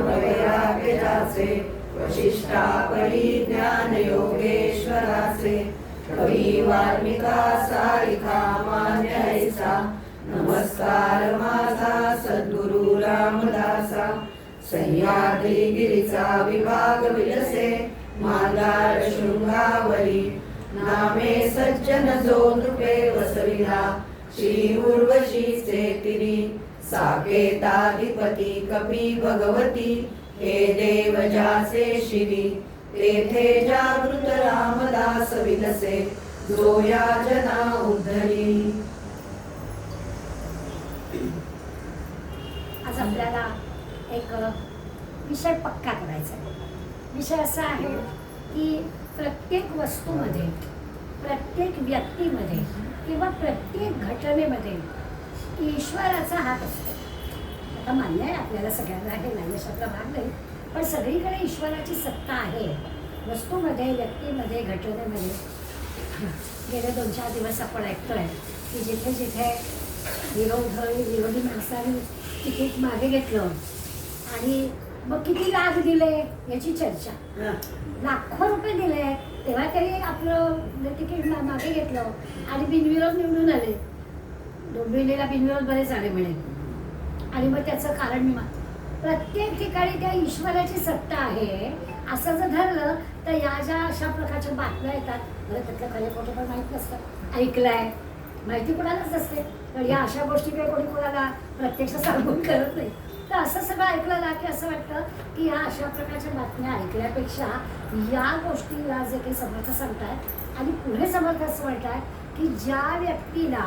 वैराग्याचे वशिष्ठा परिज्ञान योगेश्वराचे कवी वाल्मिका सारिखा मान्य ऐसा नमस्कार माझा सद्गुरु रामदासा सह्याद्री गिरीचा विभाग विलसे मांदार शृंगावरी नामे सज्जन जो नृपे वसविला श्री उर्वशीचे तिरी साकेताधिपती कपी भगवती हे देव जाचे शिरी तेथे जागृत रामदास विलसे जो या जना उद्धरी. आज आपल्याला एक विषय पक्का करायचा आहे. विषय असा आहे की प्रत्येक वस्तूमध्ये, प्रत्येक व्यक्तीमध्ये किंवा प्रत्येक घटनेमध्ये ईश्वराचा हात असतो. आता मान्य आहे आपल्याला सगळ्यांना, हे नाही अशातला भाग नाही, पण सगळीकडे ईश्वराची सत्ता आहे. वस्तूमध्ये, व्यक्तीमध्ये, घटनेमध्ये. गेले 2-4 दिवस आपण ऐकतोय की जिथे जिथे विरोधी माणसाने तिकीट मागे घेतलं आणि मग किती लाख दिले याची चर्चा. लाखो रुपये दिले तेव्हा तरी आपलं तिकीट मागे घेतलं आणि बिनविरोध निवडून आले. डोंबिवलीला बिनविरोध बरेच आले म्हणे. आणि मग त्याचं कारण मी प्रत्येक ठिकाणी त्या ईश्वराची सत्ता आहे असं जर धरलं तर या ज्या अशा प्रकारच्या बातम्या येतात, मला त्यातलं खरे खोटं पण माहीत नसतं, ऐकलंय, माहिती कोणालाच नसते, तर या अशा गोष्टी काही कोणी कोणाला प्रत्यक्ष सांगून करत नाही. तर असं सगळं ऐकलं ना की असं वाटतं की या अशा प्रकारच्या बातम्या ऐकल्यापेक्षा या गोष्टीला जे काही समर्थ सांगतात आणि पुढे समर्थ असं म्हणतात की ज्या व्यक्तीला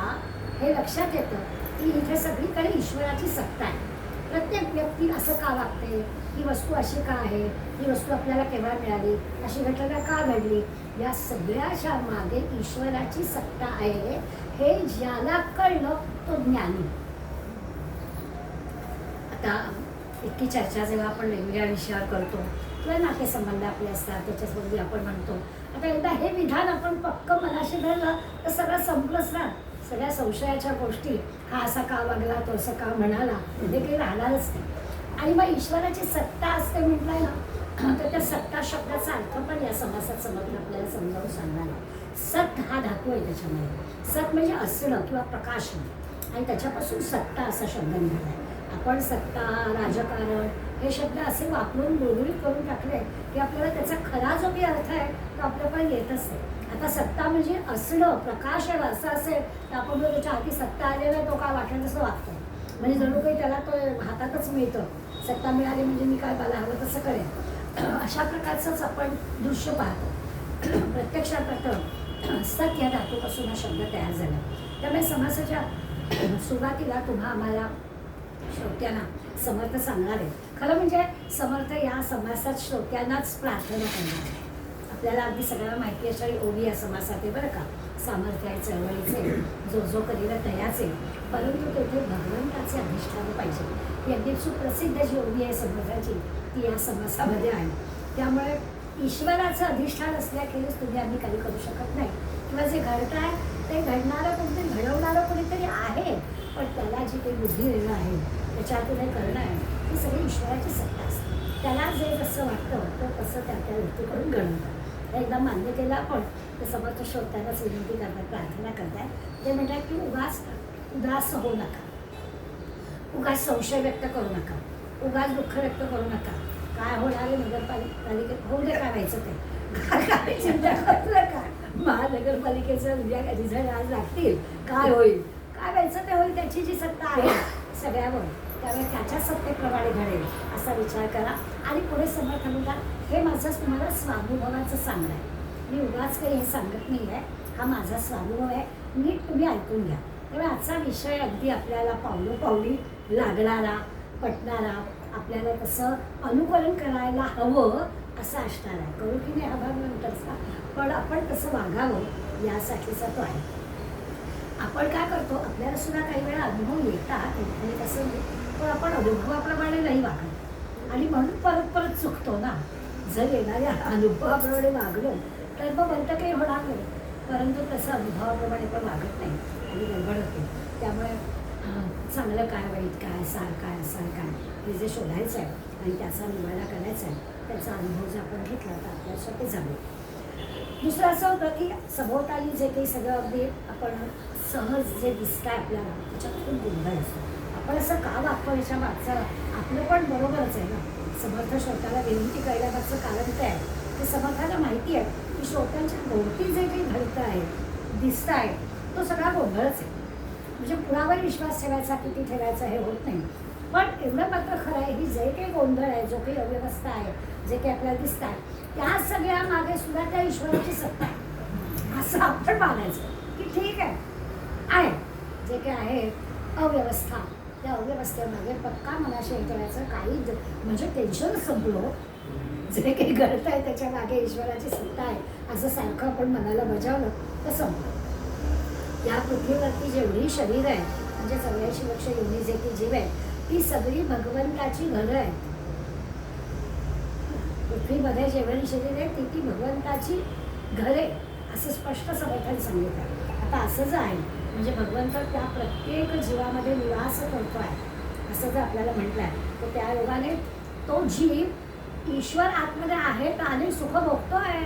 हे लक्षात येतं की इथे सगळीकडे ईश्वराची सत्ता आहे, प्रत्येक व्यक्ती असं का वागते, ही वस्तू अशी का आहे, ही वस्तू आपल्याला केव्हा मिळाली, अशी घटना का घडली, या सगळ्याच्या मागे ईश्वराची सत्ता आहे हे ज्याला कळलं तो ज्ञानी. आता इतकी चर्चा जेव्हा आपण वेगवेगळ्या विषयावर करतो किंवा नातेसंबंध आपले असतात त्याच्यासोबत आपण म्हणतो, आता एकदा हे विधान आपण पक्क मनाशी धरलं तर सगळं संपलंच ना. सगळ्या संशयाच्या गोष्टी, हा असा का वागला, तो असं का म्हणाला, हे काही राहणारच नाही. आणि मग ईश्वराची सत्ता असते म्हटलंय ना, तर त्या सत्ता शब्दाचा अर्थ पण या समासात समजून आपल्याला समजावून सांगणार आहे. सत हा धातू आहे त्याच्यामध्ये. सत म्हणजे असणं किंवा प्रकाशन आणि त्याच्यापासून सत्ता असा शब्द निघाला आहे. आपण सत्ता, राजकारण हे शब्द असे वापरून गुळगुळीत करून टाकले की आपल्याला त्याचा खरा जो काही अर्थ आहे तो आपल्याकडे येतच नाही. आता सत्ता म्हणजे असणं, प्रकाशन असं असेल तर आपण जो त्याच्या हाती सत्ता आलेला तो काय वाटेल तसं वागतो, म्हणजे जणू काही त्याला तो हातातच मिळतं. सत्ता मिळाली म्हणजे मी काय मला हवं तसं करेन, अशा प्रकारचंच आपण दृश्य पाहतो. प्रत्यक्षात आता सत या धातूपासून हा शब्द तयार झाला. त्यामुळे समासाच्या सुरुवातीला तुम्हा आम्हाला श्रोत्यांना समर्थ सांगणार आहे. खरं म्हणजे समर्थ या समासात श्रोत्यांनाच प्रार्थना करणार आहे. आपल्याला अगदी सगळ्यांना माहिती असणारी ओवी या समासात आहे बरं का. सामर्थ्य आहे, चळवळीचे, जो जो करील तयाचे, परंतु तेथे भगवंताचे अधिष्ठान पाहिजे. ही अगदी सुप्रसिद्ध जी ओवी आहे समर्थाची ती या समासामध्ये आहे. त्यामुळे ईश्वराचं अधिष्ठान असल्याखेरीज तुम्ही आम्ही काही करू शकत नाही, किंवा जे घडत आहे ते घडणारं कोणीतरी, घडवणारं कोणीतरी आहे, पण त्याला जी काही बुद्धी देणं आहे, त्याच्यातून हे करणं आहे, ही सगळी ईश्वराची सत्ता असते. त्याला जे जसं वाटतं तर तसं त्या त्या व्यक्तीकडून घडवतात. एकदा मान्य केलं आपण तर समर्थ श्रोत्यांनाच विनंती करतात, प्रार्थना करतात. ते म्हणतात की उदास होऊ नका, उगाच संशय व्यक्त करू नका, उगाच दुःख व्यक्त करू नका. काय होणार आहे नगरपालिकेत, होऊ दे, काय व्हायचं ते, काय चिंता करू नका. महानगरपालिकेचं उद्या रिझल्ट आज लागतील, काय होईल, काय व्हायचं ते होईल, त्याची जी सत्ता आहे सगळ्यावर, त्यामुळे त्याच्या सत्तेप्रमाणे घडेल असा विचार करा. आणि पुढे समर्थ म्हणतात, हे माझं तुम्हाला स्वानुभवाचं सांगणं आहे, मी उगाच काही हे सांगत नाही आहे, हा माझा स्वानुभव आहे, नीट तुम्ही ऐकून घ्या. त्यामुळे आजचा विषय अगदी आपल्याला पावलोपावली लागणारा, पटणारा, आपल्याला तसं अनुकरण करायला हवं असं असणार आहे. करू की नाही हा भाग नंतरचा, पण आपण तसं वागावं यासाठीचा तो आहे. आपण काय करतो, आपल्याला सुद्धा काही वेळा अनुभव येतात आणि तसं नाही, पण आपण अनुभवाप्रमाणे नाही वागत आणि म्हणून परत परत चुकतो ना. जर येणाऱ्या अनुभवाप्रमाणे वागलो तर मग बंद काही होणार नाही, परंतु तसं अनुभवाप्रमाणे पण वागत नाही आणि गडबड होते. त्यामुळे चांगलं काय, वाईट काय, सार काय, असार काय, हे जे शोधायचं आहे आणि त्याचा निवाडा करायचा आहे, त्याचा अनुभव जर आपण घेतला तर आपल्याला ते जमेल. दुसरं असं होतं की सभोवताली जे काही सगळं अगदी आपण सहज जे दिसतं आहे आपल्याला, त्याच्यात खूप गोंधळ असतो. आपण असं का वागतो याच्या मागचं आपलं पण बरोबरच आहे ना. समर्थ श्रोत्याला विनंती करण्यामागचं कारण काय आहे, ते समर्थाला माहिती आहे की श्रोत्यांच्या भोवती जे काही घडतं आहे, दिसतं आहे, तो सगळा गोंधळच आहे. म्हणजे कुणावर विश्वास ठेवायचा, किती ठेवायचा हे होत नाही. पण एवढं मात्र खरं आहे की जे काही गोंधळ आहे, जो काही अव्यवस्था आहे, जे काही आपल्याला दिसत आहे, त्या सगळ्या मागे सुद्धा त्या ईश्वराची सत्ता आहे असं आपण मानायचं की ठीक आहे जे काही आहे अव्यवस्था, त्या अव्यवस्थेमागे पक्का मनाशी हे करायचं. काही म्हणजे टेन्शन संपलो, जे काही घडत आहे त्याच्या मागे ईश्वराची सत्ता आहे असं सारखं आपण मनाला बजावलं तर संपलं. या पृथ्वीवरती जेवढी शरीर आहे, म्हणजे 84 लक्ष योनी जे काही जीव आहे, ती सगळी भगवंताची घरं आहेत. पृथ्वीमध्ये जेवढी शरीर आहे ती भगवंताची घरे असं स्पष्ट समर्थाने सांगितलं. आता असं जर आहे म्हणजे भगवंत त्या प्रत्येक जीवामध्ये निवास करतो आहे असं जर आपल्याला म्हटलं आहे, तर त्या योगाने तो जीव ईश्वर आतमध्ये आहे तर आणि सुख भोगतो आहे.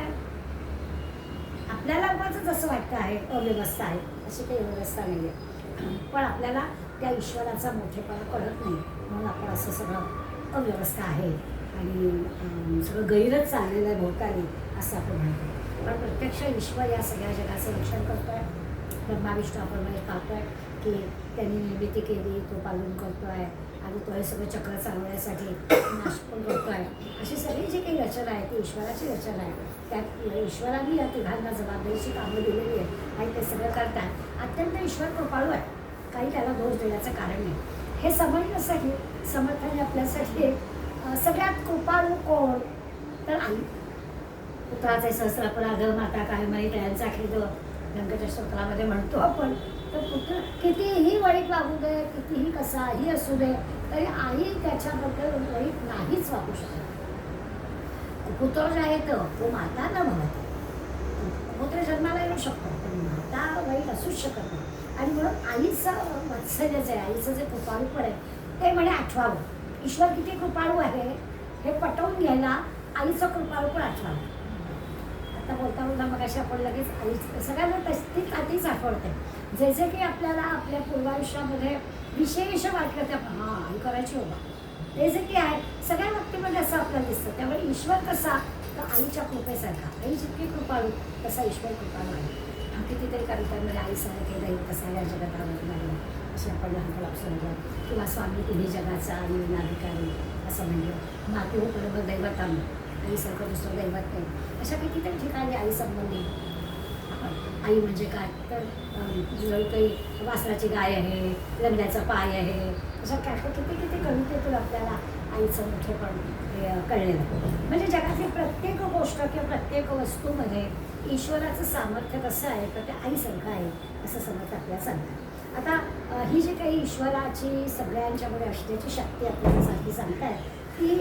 आपल्याला उगाच असं वाटतं आहे अव्यवस्था आहे, अशी काही व्यवस्था नाही आहे. पण आपल्याला त्या ईश्वराचा मोठेपणा कळत नाही, म्हणून आपण असं सगळं अव्यवस्था आहे आणि सगळं गैरच चाललेलं आहे भोवताली असं आपण म्हणतो. पण प्रत्यक्ष ईश्वर या सगळ्या जगाचं रक्षण करतो आहे. ब्रह्मा विष्णू आपण म्हणजे पाहतो आहे की त्यांनी निर्मिती केली, तो पालन करतो आहे आणि तो हे सगळं चक्र चालवण्यासाठी नाश पण करतो आहे. अशी सगळी जी काही रचना आहे ती ईश्वराची रचना आहे. त्यात ईश्वराने या तिघांना जबाबदारीची कामं दिलेली आहे आणि ते सगळं करतात. अत्यंत ईश्वर कृपाळू आहे, काही त्याला दोष देण्याचं कारण नाही. हे समजण्यासाठी समर्थाने आपल्यासाठी सगळ्यात कृपाळू कोण तर आई. पुत्राचे सहस्रापराध माता काय म्हणे त्यांचा खेद व्यंकटेश स्तोत्रामध्ये म्हणतो आपण. तर पुत्र कितीही वाईट वागू दे, कितीही कसाही असू दे, तरी आई त्याच्याबद्दल वाईट नाहीच वागू शकत. पुत्र जे आहे तो माता न म्हणत, पुत्र जन्माला येऊ शकतो पण माता वाईट असूच शकत नाही. आणि म्हणून आईचं वात्सल्य जे आहे, आईचं जे कृपाळूपण आहे ते म्हणे आठवावं. ईश्वर किती कृपाळू आहे हे पटवून घ्यायला आईचं कृपाळूपण आठवावं. आता बोलता बोलता मग अशी आपण लगेच आई सगळ्यांना तीच आठवते. जे जे काही आपल्याला आपल्या पूर्वायुष्यामध्ये विशेष वाटलं ते आपण आई करायची होता, ते जे काही आहे सगळ्या व्यक्तीमध्ये असं आपल्याला दिसतं. त्यामुळे ईश्वर कसा तर आईच्या कृपेसारखा, आई जितकी कृपाळू तसा ईश्वर कृपाळू आहे. कितीतरी कवितांमध्ये आई सारखे दैव कसा या जगतावर लागला असे आपण लहानपण समजलं. किंवा स्वामी तिन्ही जगाचा आणि विनाधिकारी असं म्हणलं. माती हो बरोबर दैवताम, आईसारखं दुसरं दैवत नाही. अशा कितीतरी ठिकाणी आई संबंधी आई म्हणजे काय तर काही वासराची गाय आहे, लग्नाचा पाय आहे, अशा काय किती कवितेतून आपल्याला आईचं मोठेपण कळलेलं. म्हणजे जगातली प्रत्येक गोष्ट किंवा प्रत्येक वस्तूमध्ये ईश्वराचं सामर्थ्य कसं आहे तर ते आईसारखं आहे असं समर्थ आपल्याला सांगतात. आता ही जी काही ईश्वराची सगळ्यांच्यामध्ये असण्याची शक्ती आपल्याला सारखी सांगताय ती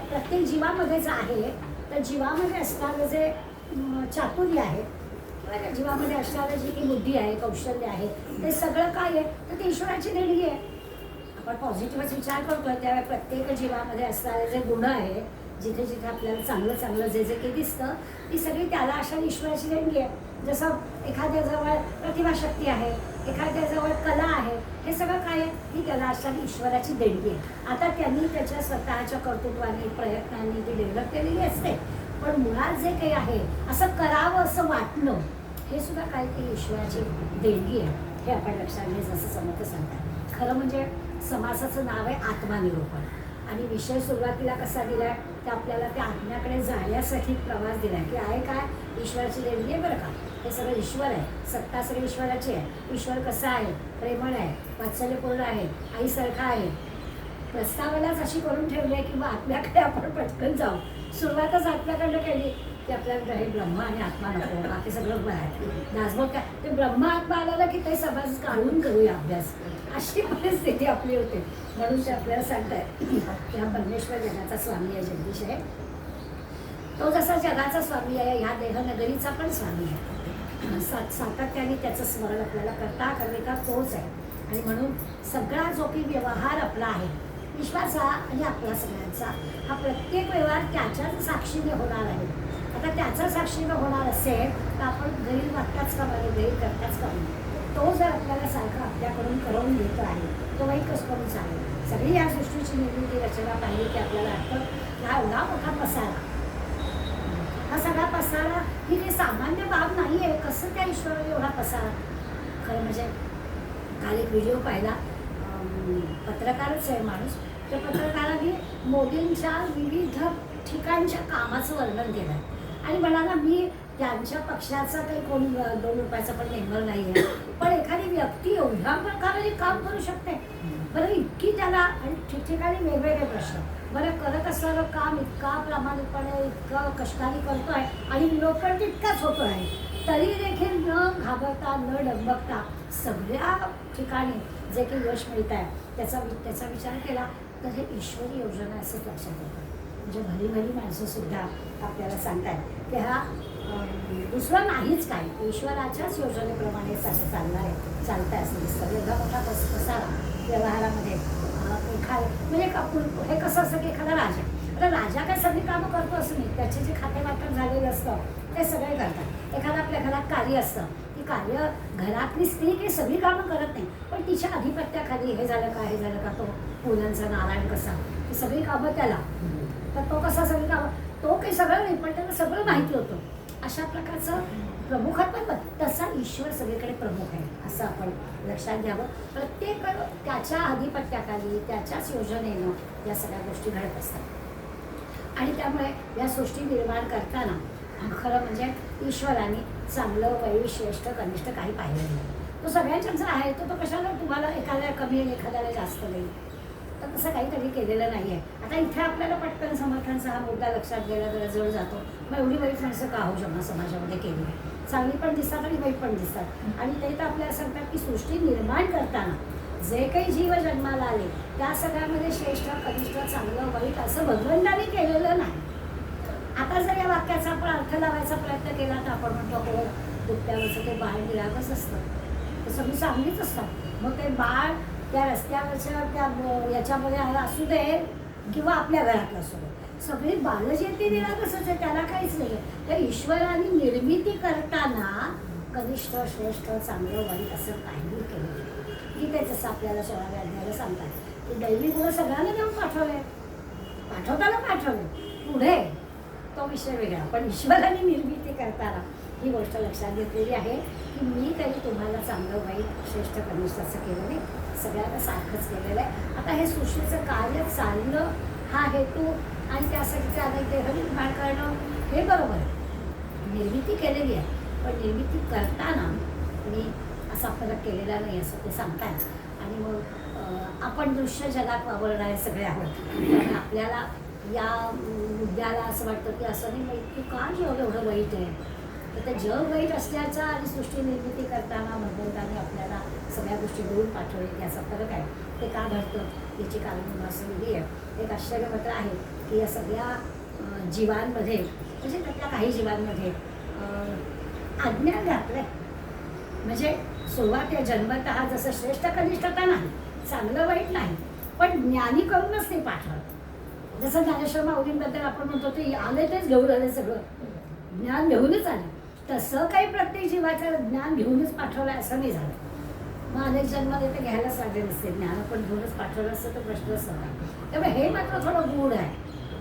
प्रत्येक जीवामध्येच आहे. तर जीवामध्ये असणारं जे चातुर्य आहे किंवा जीवामध्ये असणारं जी काही बुद्धी आहे, कौशल्य आहे, ते सगळं काय आहे तर ते ईश्वराची देणगी आहे. आपण पॉझिटिव्हच विचार करतोय त्यावेळी प्रत्येक जीवामध्ये असणारे जे गुण आहे, जिथे जिथे आपल्याला चांगलं चांगलं जे जे काही दिसतं ती सगळी त्याला अशा ईश्वराची देणगी आहे. जसं एखाद्याजवळ प्रतिभाशक्ती आहे, एखाद्याजवळ कला आहे, हे सगळं काय आहे ही त्याला अशा ईश्वराची देणगी आहे. आता त्यांनी त्याच्या स्वतःच्या कर्तृत्वाने प्रयत्नांनी ती डेव्हलप केलेली असते, पण मुळात जे काही आहे असं करावं असं वाटणं हे सुद्धा काही ती ईश्वराची देणगी आहे. हे आपण लक्षात घ्यायचं असं समर्थ सांगतात. खरं म्हणजे समासाचं नाव आहे आत्मनिरूपण आणि विषय सुरुवातीला कसा दिला आहे तर आपल्याला त्या आत्म्याकडे जाण्यासाठी प्रवास दिला आहे की आहे काय ईश्वराची देणगी आहे बरं का. हे सगळं ईश्वर आहे, सत्ता सगळी ईश्वराची आहे. ईश्वर कसा आहे, प्रेमळ आहे, वात्सल्यपूर्ण आहे, आईसारखा आहे. प्रस्तावनाच अशी करून ठेवली आहे की आत्म्याकडे आपण पटकन जाऊ. सुरुवातच आत्म्याकडनं केली की आपल्याकडे हे ब्रह्म आणि आत्मा नको, बाकी सगळं बरं आहे. दासबोध काय ते ब्रह्म आत्मा आला की ते समाज काढून करूया अभ्यास, अशी परिस्थिती आपली होते. म्हणून ते आपल्याला सांगतायत की हा परमेश्वर जगाचा स्वामी आहे, जगदीश आहे. तो जसा जगाचा स्वामी आहे ह्या देहनगरीचा पण स्वामी आहे. सातत्याने त्याचं स्मरण आपल्याला करता तोच आहे. आणि म्हणून सगळा जो काही व्यवहार आपला आहे विश्वाचा आणि आपला सगळ्यांचा, हा प्रत्येक व्यवहार त्याच्याच साक्षीने होणार आहे. आता त्याचा साक्षीने होणार असेल तर आपण गैर वागताच का बरे, गैर करताच का बरे. तो जर आपल्याला सारखा आपल्याकडून करवून घेत आहे तो वाईट कसं करून चालेल. सगळी या सृष्टीची निर्मिती रचना पाहिली की आपल्याला वाटतं हा एवढा मोठा पसारा, हा सगळा पसारा ही काही सामान्य बाब नाही आहे. कसं त्या ईश्वराने एवढा पसारा. खरं म्हणजे काल एक व्हिडिओ पाहिला, पत्रकारच आहे माणूस, त्या पत्रकाराने मोदींच्या विविध ठिकाणच्या कामाचं वर्णन केलं आहे आणि म्हणाला मी त्यांच्या पक्षाचा काही कोण 2 रुपयाचा पण मेंबर नाही आहे, पण एखादी व्यक्ती एवढ्या प्रकारे काम करू शकते. बरं इतकी त्याला आणि ठिकठिकाणी वेगवेगळे प्रश्न. बरं करत असणारं काम इतका प्रामाणिकपणे इतकं कष्टाने करतो आहे आणि विरोध पण तितकाच होतो आहे, तरी देखील न घाबरता न डगमगता सगळ्या ठिकाणी जे काही यश मिळत आहे त्याचा विचार केला तर हे ईश्वरी योजना आहे असंच लक्षात येतं. म्हणजे भली भली माणसंसुद्धा आपल्याला सांगतात की हा दुसरं नाहीच काय, ईश्वराच्याच योजनेप्रमाणे चालतं आहे असं दिसतं. एवढा मोठा पसारा व्यवहारामध्ये म्हणजे हे कसं असतं की एखादा राजा, आता राजा काय सगळी कामं करतो असं नाही, त्याचे जे खातेवाटप झालेलं असतं ते सगळे करतात. एखादा आपल्या घरात कार्य असतं, ती कार्य घरातली स्त्री काही सगळी कामं करत नाही, पण तिच्या अधिपत्याखाली हे झालं का तो मुलांचा नारायण कसा, ती सगळी कामं त्याला, तर तो कसा सगळी कामं, तो काही सगळं नाही पण त्याला सगळं माहिती होतं. अशा प्रकारचं प्रमुखत्व, तसा ईश्वर सगळीकडे प्रमुख आहे असं आपण लक्षात घ्यावं. प्रत्येक त्याच्या अधिपत्याखाली त्याच्याच योजनेनं या सगळ्या गोष्टी घडत असतात आणि त्यामुळे या सृष्टी निर्माण करताना खरं म्हणजे ईश्वराने चांगलं वाईट श्रेष्ठ कनिष्ठ काही पाहिलं नाही. तो सगळ्यांच्याच आहे, तो कशाला तुम्हाला एखाद्या कमी आणि एखाद्याला जास्त नाही, तर तसं काही कधी केलेलं नाही आहे. आता इथे आपल्याला पटकन समर्थांचा हा मुद्दा लक्षात गेला जरा जवळ जातो, मग एवढी वाईट माणसं का हो जेव्हा समाजामध्ये केली आहे, चांगली पण दिसतात आणि वाईट पण दिसतात. आणि ते तर आपल्याला सांगतात की सृष्टी निर्माण करताना जे काही जीव जन्माला आले त्या सगळ्यामध्ये श्रेष्ठ कनिष्ठ चांगलं वाईट असं भगवंताने केलेलं नाही. आता जर या वाक्याचा आपण अर्थ लावायचा प्रयत्न केला तर आपण म्हणतो हो दुप्त्यावरचं ते बाळ निरागस असतं, ते सगळी चांगलीच असतात. मग ते बाळ त्या रस्त्यावरच्या त्या याच्यामध्ये असू दे किंवा आपल्या घरातलं असू दे, सगळी बाळं जे ती निरागसच आहे, त्याला काहीच नाही आहे. तर ईश्वराने निर्मिती करताना कनिष्ठ श्रेष्ठ चांगलं वाईट असं काहीही केलं नाही. की ते जसं आपल्याला 16व्या अध्यायाला सांगतात की दैवी गुण सगळ्यांना देऊन पाठवताना पुढे तो विषय वेगळा, पण ईश्वराने निर्मिती करताना ही गोष्ट लक्षात घेतलेली आहे की मी काही तुम्हाला चांगलं वाईट श्रेष्ठ कनिष्ठ असं केलं नाही, सगळ्यांना सारखंच केलेलं आहे. आता हे सृष्टीचं कार्य चालणं हा हेतू आणि त्यासाठी ते अनेक देह निर्माण करणं हे बरोबर आहे, निर्मिती केलेली आहे, पण निर्मिती करताना मी असा फरक केलेला नाही असं ते सांगतात. आणि मग आपण दृश्य जगात वावरणारे सगळे आहोत, पण आपल्याला या मुद्द्याला असं वाटतं की असं नाही वाईट की का जग एवढं वाईट आहे, तर ते जग वाईट असल्याचा आणि सृष्टी निर्मिती करताना भगवंताने आपल्याला सगळ्या गोष्टी देऊन पाठवले याचा फरक आहे. ते का घडतं याची कारण असं वेगळी आहे. एक आश्चर्य मात्र आहे की या सगळ्या जीवांमध्ये म्हणजे त्यातल्या काही जीवांमध्ये अज्ञान घातलंय. म्हणजे सुरुवात जन्मतः जसं श्रेष्ठ कनिष्ठता नाही, चांगलं वाईट नाही, पण ज्ञानी करूनच ते पाठवलं. जसं ज्ञानेश्वर माऊलींबद्दल आपण म्हणतो ते आले तेच घेऊन आले, सगळं ज्ञान घेऊनच आलं, तसं काही प्रत्येक जीवाचं ज्ञान घेऊनच पाठवलं असं नाही झालं. मग अनेक जन्माला ते घ्यायलाच लागले नसते, ज्ञान पण घेऊनच पाठवलं असतं तर प्रश्नच नव्हता. त्यामुळे हे मात्र थोडं गूढ आहे.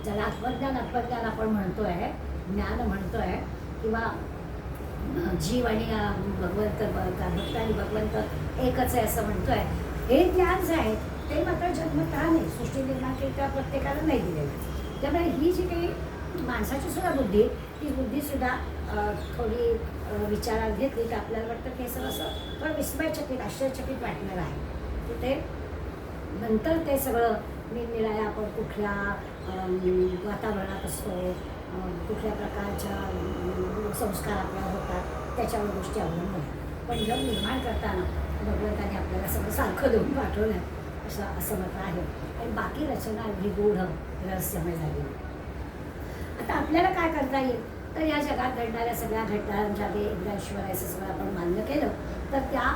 ज्याला आत्मज्ञान आपण म्हणतोय, ज्ञान म्हणतोय किंवा जीव आणि भगवंत भक्त आणि भगवंत एकच आहे असं म्हणतोय, हे ज्ञान जे आहे ते मात्र जन्मतः नाही, सृष्टी निर्माण केली त्या प्रत्येकाला नाही दिलेलं. त्यामुळे ही जी काही माणसाची सुद्धा बुद्धी, ती बुद्धीसुद्धा थोडी विचारात घेतली तर आपल्याला वाटतं की हे सगळं असं थोडं विस्मयचकित आश्चर्यचकित वाटणार आहे की ते नंतर ते सगळं निरनिराळ्या आपण कुठल्या वातावरणात असतो, कुठल्या प्रकारच्या संस्कार आपल्याला होतात त्याच्यावर गोष्टी अवलंबून आहेत. पण जग निर्माण करताना भगवंताने आपल्याला सगळं सारखं देऊन पाठवलं आहे असं मात्र आहे. आणि बाकी रचना एवढी गूढ रहस्यमय झाली. आता आपल्याला काय करता येईल तर या जगात घडणाऱ्या सगळ्या घटनांच्या एकदा ईश्वर असं सगळं आपण मान्य केलं तर त्या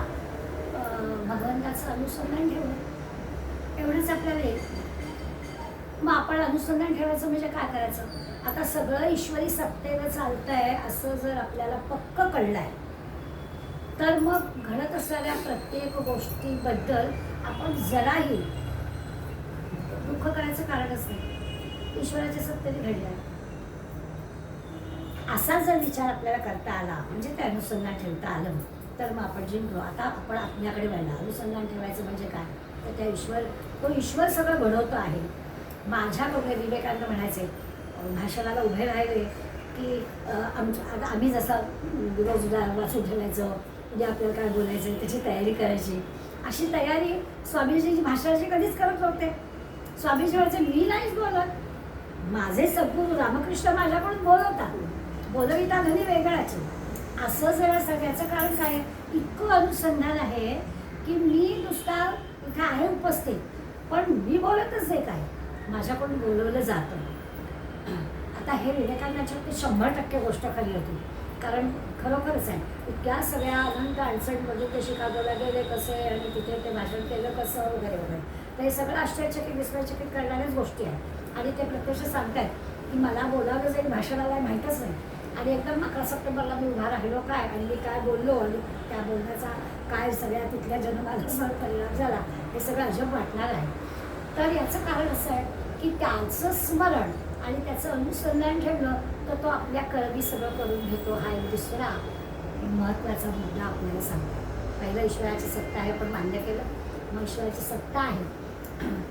भगवंताचं अनुसंधान ठेवलं, एवढंच आपल्याला येईल. मग आपण अनुसंधान ठेवायचं म्हणजे काय करायचं? आता सगळं ईश्वरी सत्तेनं चालतंय असं जर आपल्याला पक्क कळलंय, तर मग घडत असणाऱ्या प्रत्येक गोष्टीबद्दल आपण जराही दुःख करायचं कारणच नाही. ईश्वराच्या सत्तेने घडलंय असा जर विचार आपल्याला करता आला, म्हणजे ते अनुसंधान ठेवता आलं, तर मग आपण जिंकलो. आता आपण आपल्याकडे वळला. अनुसंधान ठेवायचं म्हणजे काय? तर त्या तो ईश्वर सगळं घडवतो आहे. माझ्याकडे विवेकानंद म्हणायचे, भाषणाला उभे राहिले की आता आम्ही जसं रोज वाचून ठेवायचं, म्हणजे आपल्याला काय बोलायचं त्याची तयारी करायची. अशी तयारी स्वामीजीची भाषणाची कधीच करत नव्हते. स्वामीजी म्हणायचे, मी नाहीच बोलत, माझे सद्गुरू रामकृष्ण माझ्याकडून बोलवतात, बोलविता घरी वेगळाचे. असं जरा सगळ्याचं कारण काय? इतकं अनुसंधान आहे की मी नुसता इथे आहे उपस्थित, पण मी बोलतच आहे, काय माझ्याकडून बोलवलं जातं. आता हे विवेकानंदाच्या ते 100% गोष्ट खरी होती. कारण खरोखरच आहे, इतक्या सगळ्या अनंत अडचणीमध्ये ते शिकागोला गेले कसे, आणि तिथे ते भाषण केलं कसं, वगैरे वगैरे. तर हे सगळं आश्चर्यचकित विस्मयचकित करणाऱ्याच गोष्टी आहेत. आणि ते प्रत्यक्ष सांगतायत की मला बोलावलं जाईल भाषणाला माहीतच नाही, आणि एकदम 11 सप्टेंबरला मी उभा राहिलो काय, आणि मी काय बोललो, आणि त्या बोलण्याचा काय सगळ्या तिथल्या जन्माला परिणाम झाला, हे सगळं अजब वाटणार आहे. तर याचं कारण असं आहे की त्याचं स्मरण आणि त्याचं अनुसंधान ठेवलं तर तो आपल्या कर्मी सगळं करून घेतो. हा एक दुसरा महत्त्वाचा मुद्दा आपल्याला सांगतो. पहिलं ईश्वराची सत्ता आहे पण मान्य केलं, मग ईश्वराची सत्ता आहे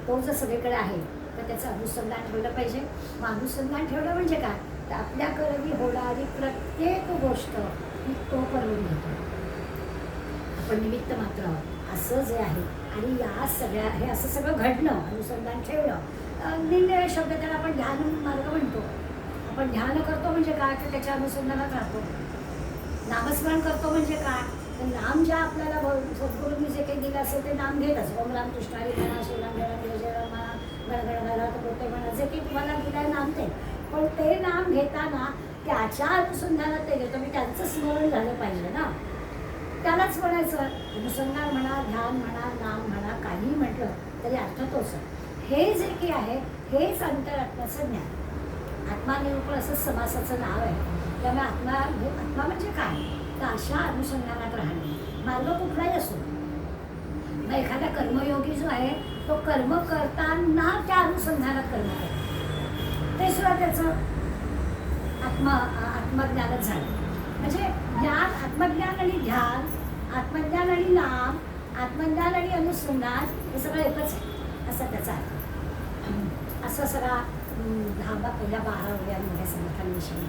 तो जर सगळीकडे आहे तर त्याचं अनुसंधान ठेवलं पाहिजे. मग अनुसंधान ठेवलं म्हणजे काय? तर आपल्या कर्मी होणारी प्रत्येक गोष्ट ही तो करून घेतो, आपण निमित्त मात्र आहोत असं जे आहे. आणि या सगळ्या हे असं सगळं घडणं, अनुसंधान ठेवणं, निरनिराळे शब्द त्याला आपण ध्यान मार्ग म्हणतो. आपण ध्यान करतो म्हणजे काय? तर त्याच्या अनुसंधानात राहतो. नामस्मरण करतो म्हणजे काय? तर नाम ज्या आपल्याला सद्गुरूंनी जे काही दिलं असेल ते नाम घेतच. ओम राम कृष्ण हरी म्हणा, श्रीराम जय जय राम म्हणा, गणगण घरात बोलते म्हणा, जे काही तुम्हाला दिलंय नाम ते. पण ते नाम घेताना त्याच्या अनुसंधानात ते घेतो, मी त्यांचं स्मरण झालं पाहिजे ना, त्यालाच म्हणायचं. अनुसंधान म्हणा, ध्यान म्हणा, नाम म्हणा, काही म्हटलं तरी अर्थ तोच. हे जे काही आहे हेच अंतरात्म्याचं ज्ञान. आत्मानिरूपण असं समासाचं नाव आहे. त्यामुळे आत्मा म्हणजे काय? तर अशा अनुसंधानात राहणे. मार्ग कुठलाही असो, मग एखादा कर्मयोगी जो आहे तो कर्म करताना त्या अनुसंधानात कर्म करतो, ते सुद्धा त्याचं आत्मज्ञानच झालं. म्हणजे ज्ञान, आत्मज्ञान आणि ध्यान, आत्मज्ञान आणि नाम, आत्मज्ञान आणि अनुसंधान हे सगळं एकच आहे असा त्याचा अर्थ. असं सगळा 12 ओव्यांमध्ये समर्थांविषयी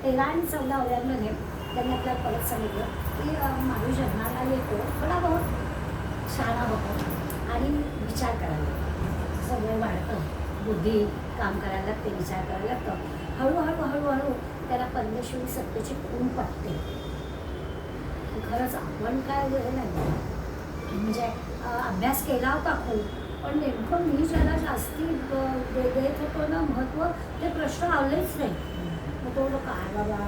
13 आणि 14 ओव्यांमध्ये त्यांनी आपल्याला परत सांगितलं की माणूस जन्माला येतो, थोडा बहुत शहाणा होतो आणि विचार करायला सगळं वाढतं, बुद्धी काम करायला लागते, विचार करायला लागतं. हळूहळू त्याला परमेश्वरी सत्तेची खूण पटते. खरंच आपण काय वेळ नाही, म्हणजे अभ्यास केला होता खूप, पण नेमकं मी ज्याला जास्ती देत होतो ना महत्त्व, ते प्रश्न आलेच नाही. मग तो काय बाबा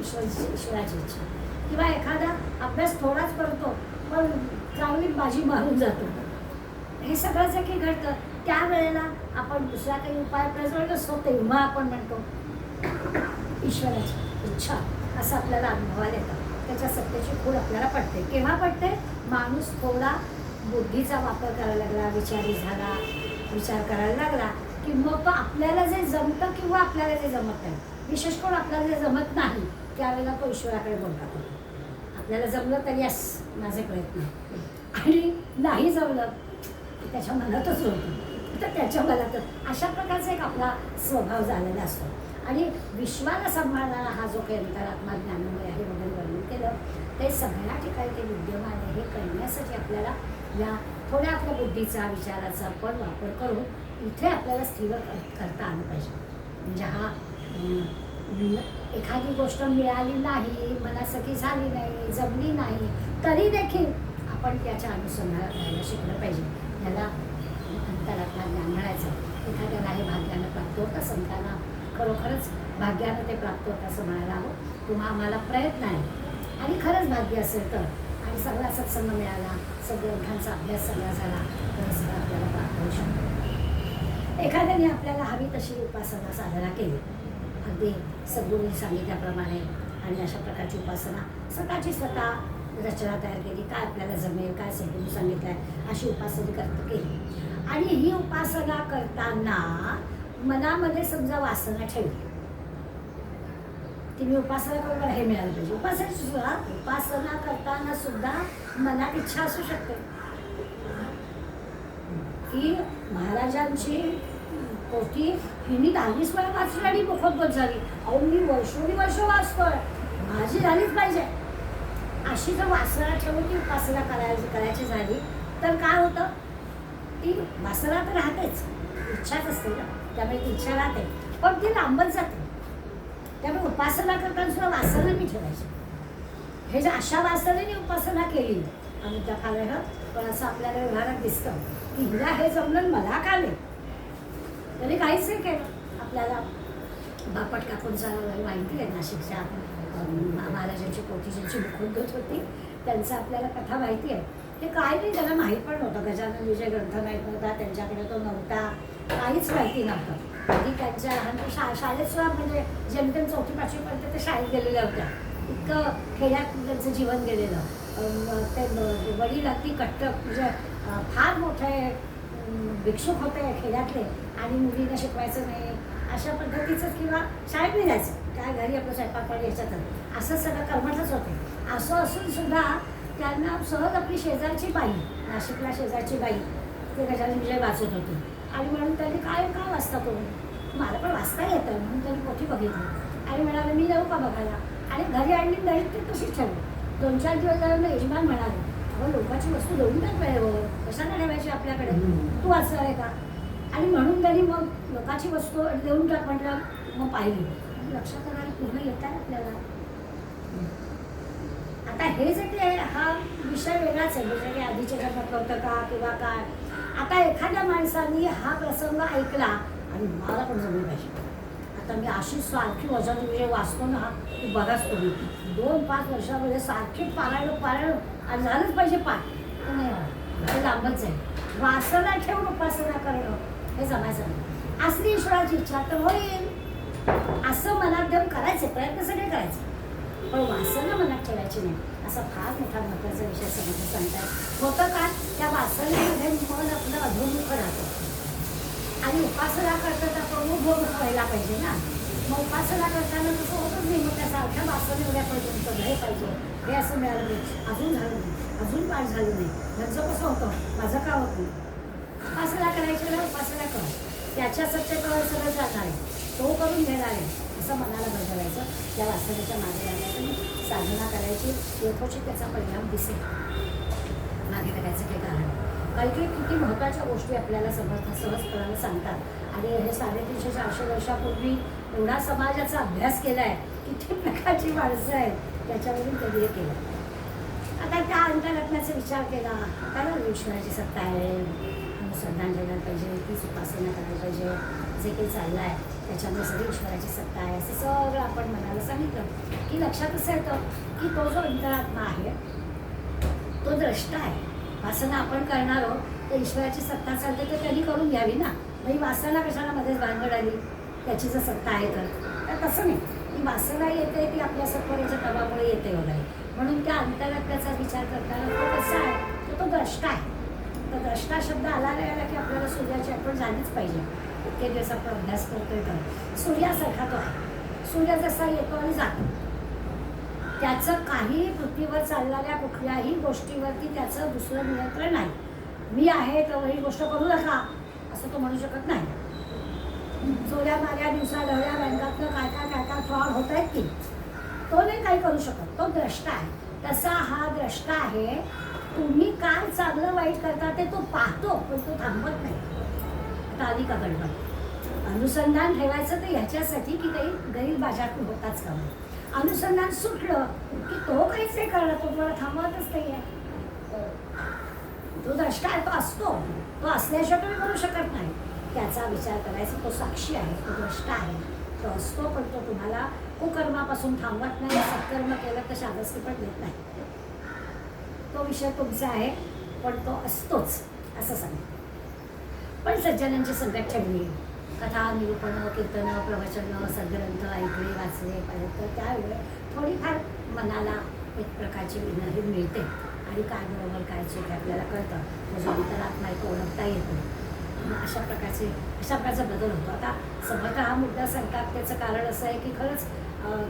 ईश्वराची इच्छा. किंवा एखादा अभ्यास थोडाच करतो पण चांगली बाजी मारून जातो. हे सगळं जे काही घडतं त्यावेळेला आपण दुसरा काही उपाय प्रजवत असतो, तेव्हा आपण म्हणतो ईश्वराची इच्छा असं आपल्याला अनुभवायला येतं. त्याच्या सत्तेची खूण आपल्याला पडते. केव्हा पडते? माणूस थोडा बुद्धीचा वापर करायला लागला, विचारी झाला, विचार करायला लागला की मग तो आपल्याला जे जमतं किंवा आपल्याला जे जमत नाही, विशेष करून आपल्याला जे जमत नाही त्यावेळेला तो ईश्वराकडे बोलतो. आपल्याला जमलं तर यस माझे प्रयत्न, आणि नाही जमलं त्याच्या मनातच होतं तर त्याच्या मनातच. अशा प्रकारचा एक आपला स्वभाव झालेला असतो. आणि विश्वाला सांभाळणारा हा जो काही अंतरात्मा ज्ञानमय आहे वगैरे वर्णन केलं, ते सगळ्या ठिकाणी ते विद्यमान आहे हे कळण्यासाठी आपल्याला या थोड्या आपल्या बुद्धीचा, विचाराचा पण वापर करून इथे आपल्याला स्थिर करता आलं पाहिजे. म्हणजे हा एखादी गोष्ट मिळाली नाही, मनासखी झाली नाही, जमली नाही, तरी देखील आपण त्याच्या अनुसंधानात राहायला शिकलं पाहिजे. याला अंतरात्मा ज्ञान म्हणायचं. एखाद्याला हे भाग्यानं प्राप्त होतं, संतांना खरोखरच भाग्यानं ते प्राप्त होतं असं म्हणायला हवं. किंवा आम्हाला प्रयत्न आहे आणि खरंच भाग्य असेल तर आणि सगळा सत्संग मिळाला, सद्ग्रंथांचा अभ्यास सगळा झाला, तर सगळं आपल्याला प्राप्त होऊ शकतो. एखाद्याने आपल्याला हवी तशी उपासना साधना केली, अगदी सद्गुरूंनी सांगितल्याप्रमाणे, आणि अशा प्रकारची उपासना स्वतःची स्वतः रचना तयार केली, काय आपल्याला जमेल, काय सद्गुरू सांगितलं आहे अशी उपासना केली. आणि ही उपासना करताना मनामध्ये समजा वासना ठेवली, की मी उपासना करून मला हे मिळालं पाहिजे. उपासना करताना सुद्धा मनात इच्छा असू शकते की महाराजांची पोथी हिनी 10-20 वेळा वाचली आणि मुखोद्गत झाली, अहो मी वर्ष वाचतोय, माझी झालीच पाहिजे. अशी जर वासना ठेवून ती उपासना करायची झाली तर काय होतं, ती वासना तर राहतेच, इच्छाच असते ना, त्यामुळे ती इच्छा राहते, पण ती लांबत जाते. त्यामुळे उपासना करताना सुद्धा वासना मी ठेवायची. हे जर अशा वासनेने उपासना केली आणि त्या कारण पण असं आपल्याला व्यवहारात दिसतं की हिला हे जमलं मला का नाही, तरी काहीच नाही केलं. आपल्याला बापट काकूंचा माहिती आहे, नाशिकच्या महाराजांची पोथी ज्यांची मुखोद्गत होती त्यांचं आपल्याला कथा माहिती आहे. ते काय नाही, त्याला माहीत पण नव्हतं, गजानन विजय ग्रंथ माहीत नव्हता, त्यांच्याकडे तो नव्हता, काहीच माहिती नव्हतं. ती त्यांच्या लहानपणी शाळेत सुद्धा म्हणजे जेमतेम 4वी-5वीपर्यंत ते शाळेत गेलेल्या होत्या, इतकं खेड्यात त्यांचं जीवन गेलेलं. ते वडील अगदी कट्टर म्हणजे फार मोठे भिक्षुक होते खेड्यातले, आणि मुलींना शिकवायचं नाही अशा पद्धतीचं, किंवा शाळेत नाही जायचं, काय घरी आपलं स्वयंपाकपाणी याच्यातच असं सगळं कर्मठच होते. असं असून सुद्धा त्यांना सहज आपली शेजारची बाई, नाशिकला शेजारची बाई ते गजानन विजय वाचत होती, आणि म्हणून त्यांनी काय वाचता तो, मला पण वाचता येतं म्हणून त्यांनी पोथी बघितली आणि म्हणाले मी जाऊ का बघायला, आणि घरी आणली घरी ती तशीच ठेवली. 2-4 दिवस झाल्यानं यजमान म्हणाले, अहो लोकांची वस्तू देऊन टाक वेळेवर, कशाला ठेवायची आपल्याकडे, तू वाचणार आहे का, आणि म्हणून त्यांनी मग लोकांची वस्तू देऊन टाक म्हटलं. मग पाहिली, लक्षात आलं पूर्ण येत आहे आपल्याला. आता हे जे काही हा विषय वेगळाच आहे, म्हणजे काही आधीच्या जन्मात होतं का किंवा काय. आता एखाद्या माणसाने हा प्रसंग ऐकला आणि मला पण जमलं पाहिजे. आता मी अशी सारखी वजन म्हणजे वाचतो ना, की बघाच तुम्ही 2-5 वर्षामध्ये सारखी पारायण आणि झालंच पाहिजे पाठ, नाही हे लांबच जाईल. वासना ठेवून उपासना करणं हे जमायचं नाही. असली ईश्वराची इच्छा तर होईल असं मनात देऊन करायचे, प्रयत्न सगळे करायचे, पण वासना मनात ठेवायची नाही. असा फार मोठा महत्त्वाचा विषय सांगतात. होतं का, त्या वासनेमध्ये मन आपलं अधोमुख राहतं, आणि उपासना करताना आपण उभोमुख व्हायला पाहिजे ना. मग उपासना करताना तसं होतच नाही, मग त्या सारख्या वासने उड्या पाहिजे, तुमचं हे पाहिजे, हे असं मिळालं नाही, अजून झालं नाही, अजून पाठ झालं नाही, त्यांचं कसं होतं, माझं का होत नाही. उपासना करायची ना, उपासना कर, त्याच्या सत्तेवर सगळं जाणार आहे, तो करून घेणार आहे असं मनाला बजावायचं. त्या वासनेच्या मागे लागण्याची साधना करायची, यथोचित त्याचा परिणाम दिसेल. मागे करायचं काही कारण काही किती महत्त्वाच्या गोष्टी आपल्याला सहजपणाने सांगतात. आणि हे 350-400 वर्षापूर्वी एवढा समाजाचा अभ्यास केला आहे, किती प्रकारची माणसं आहेत त्याच्यावरून कधी हे केलं. आता त्या अंतरात्म्याचा विचार केला, कारण ईश्वराची सत्ता आहे, अनुसंधान ठेवायला पाहिजे, तीच उपासना करायला पाहिजे, जे काही चाललं आहे त्याच्यामुळे सगळी ईश्वराची सत्ता आहे असं सगळं आपण मनाला सांगितलं की लक्षात असं येतं की तो जो अंतरात्मा आहे तो द्रष्टा आहे. वासना आपण करणार आहोत तर ईश्वराची सत्ता चालते तर त्यांनी करून घ्यावी ना. म्हणजे वासना कशाला मध्येच भानगड आली, त्याची जर सत्ता आहे तर तसं नाही. ती वासना येते ती आपल्या सत्वरेच्या दबामुळे येते वगैरे, म्हणून त्या अंतरात्म्याचा विचार करताना तो कसा आहे, तो द्रष्टा आहे. तर द्रष्टा शब्द आला नाही आला की आपल्याला सूर्याची आठवण झालीच पाहिजे. इतके दिवस आपण अभ्यास करतोय तर सूर्यासारखा तो आहे. सूर्य जसा येतो आणि जातो, त्याचं काही पृथ्वीवर चालणाऱ्या कुठल्याही गोष्टीवरती त्याचं दुसरं नियंत्रण नाही. मी आहे तर ही गोष्ट करू नका असं तो म्हणू शकत नाही. चोऱ्या माऱ्या दिवसा ढवळ्या बँकातनं काय काय फ्रॉड होत आहेत की तो नाही काही करू शकत, तो द्रष्टा आहे. तसा हा द्रष्टा आहे. तुम्ही काय चांगलं वाईट करता ते तो पाहतो पण तो थांबत नाही. आता आधी का गडबड अनुसंधान ठेवायचं तर ह्याच्यासाठी की काही गैरबाजारतून होताच का. अनुसंधान सुटलं की तो काहीच नाही करणार, तो तुम्हाला थांबवतच नाही आहे. तो द्रष्टा आहे, तो असतो, तो असल्याशिवाय तुम्ही करू शकत नाही. त्याचा विचार करायचा, तो साक्षी आहे, तो द्रष्टा आहे, तो असतो पण तो तुम्हाला कुकर्मापासून थांबवत नाही. सत्कर्म केलं तर शाबासकी पण देत नाही. तो विषय तुमचा आहे, पण तो असतोच असं सांग. पण सज्जनांची संगत ठेवली, कथा निरूपणं कीर्तनं प्रवचनं सद्ग्रंथ ऐकले वाचले पाहिजे, तर त्यावेळी थोडीफार मनाला एक प्रकारची विनही मिळते आणि काय बरोबर काय चूक आपल्याला कळतं, म्हणजे अंतरात्मा एक ओळखता येतो. अशा प्रकारचा बदल होतो. आता समर्थ हा मुद्दा सांगतात त्याचं कारण असं आहे की खरंच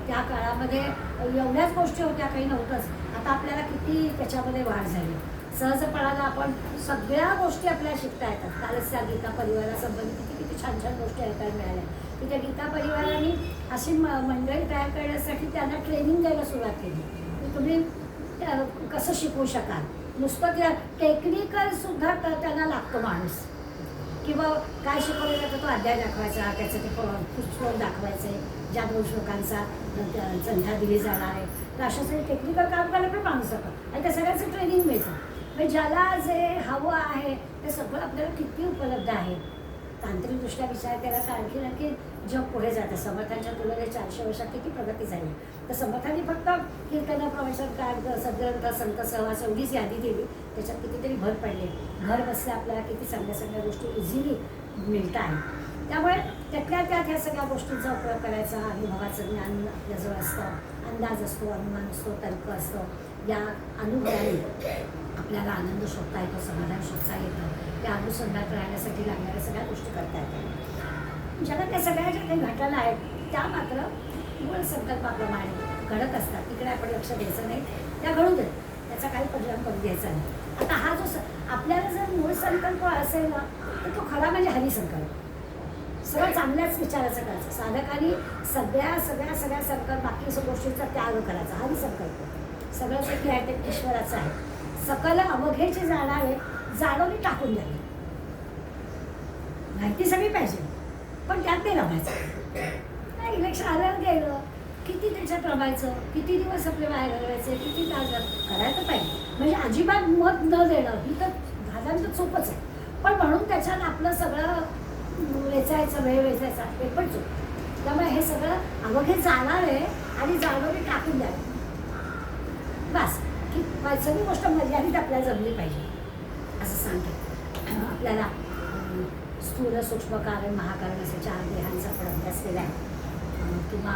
त्या काळामध्ये एवढ्याच गोष्टी होत्या, काही नव्हतंच. आता आपल्याला किती त्याच्यामध्ये वाढ झाली. सहजपणाला आपण सगळ्या गोष्टी आपल्याला शिकता येतात. कालच त्या गीता परिवारासंबंधी किती किती छान छान गोष्टी ऐकायला मिळाल्या की त्या गीता परिवाराने अशी मंडळी तयार करण्यासाठी त्यांना ट्रेनिंग द्यायला सुरुवात केली की तुम्ही कसं शिकवू शकाल. नुसतं त्या टेक्निकलसुद्धा त्यांना लागतो माणूस, किंवा काय शिकवलं जातं तो अध्याय दाखवायचा, त्याचं ते श्लोक दाखवायचे, ज्या 2 श्लोकांचा संध्या दिली जाणार आहे. तर अशासाठी टेक्निकल काम करायला पण माणूस जातं आणि त्या सगळ्यांचं ट्रेनिंग मिळतं. म्हणजे ज्याला जे हवं आहे ते सगळं आपल्याला किती उपलब्ध आहे. तांत्रिकदृष्ट्या विचार केला तर आणखी जग पुढे जातं. समर्थांच्या तुलनेत 400 वर्षात किती प्रगती झाली. तर समर्थांनी फक्त कीर्तन प्रवचन काळ सद्ग्रंथ संत सहवास एवढीच यादी दिली, त्याच्यात कितीतरी भर पडले. घर बसल्या आपल्याला किती चांगल्या गोष्टी इझिली मिळत आहेत. त्यामुळे त्यातल्या त्यात ह्या सगळ्या गोष्टींचा उपयोग करायचा. अनुभवाचं ज्ञान आपल्याजवळ असतं, अंदाज असतो, अनुमान असतो, तर्क असतो. या अनुभवाने आपल्याला आनंद शोधता येतो, समाधान शोधता येतं. त्या अनुसंधानात राहण्यासाठी लागणाऱ्या सगळ्या गोष्टी करता येतात. ज्याला त्या सगळ्या ज्या काही घटना आहेत त्या मात्र मूळ संकल्पाप्रमाणे घडत असतात. तिकडे आपण लक्ष द्यायचं नाही, त्या घडू देत, त्याचा काही परिणाम करून द्यायचा नाही. आता हा जो आपल्याला जर मूळ संकल्प असेल ना, तर तो खरा म्हणजे हरिसंकल्प. सगळं चांगल्याच विचाराचं करायचं. साधकांनी सगळ्या संकल्प बाकी गोष्टींचा त्याग करायचा. हरिसंकल्प सगळं जे आहे ते ईश्वराचं आहे. सकल अवघेचे जाणारे जाणवणी टाकून द्यावी. माहिती सगळी पाहिजे, पण त्यात नाही रमायचं. नाही, इलेक्शन आल्यावर गेलं, किती त्याच्यात रमायचं, किती दिवस आपले बाहेर घालवायचे, किती तास करायला पाहिजे. म्हणजे अजिबात मत न देणं ही तर दादांचं चूकच आहे. पण म्हणून त्याच्यात आपलं सगळं वेचायचं, वेळ वेचायचा, हे पण चूक. त्यामुळे हे सगळं अवघे जाणार आहे आणि जाणवणी टाकून द्यावी बस. की सगळी गोष्ट मर्यादित आपल्याला जमली पाहिजे असं सांगते. आपल्याला स्थूल सूक्ष्म कारण महाकारण असे 4 देहांचा आपण अभ्यास केला आहे, किंवा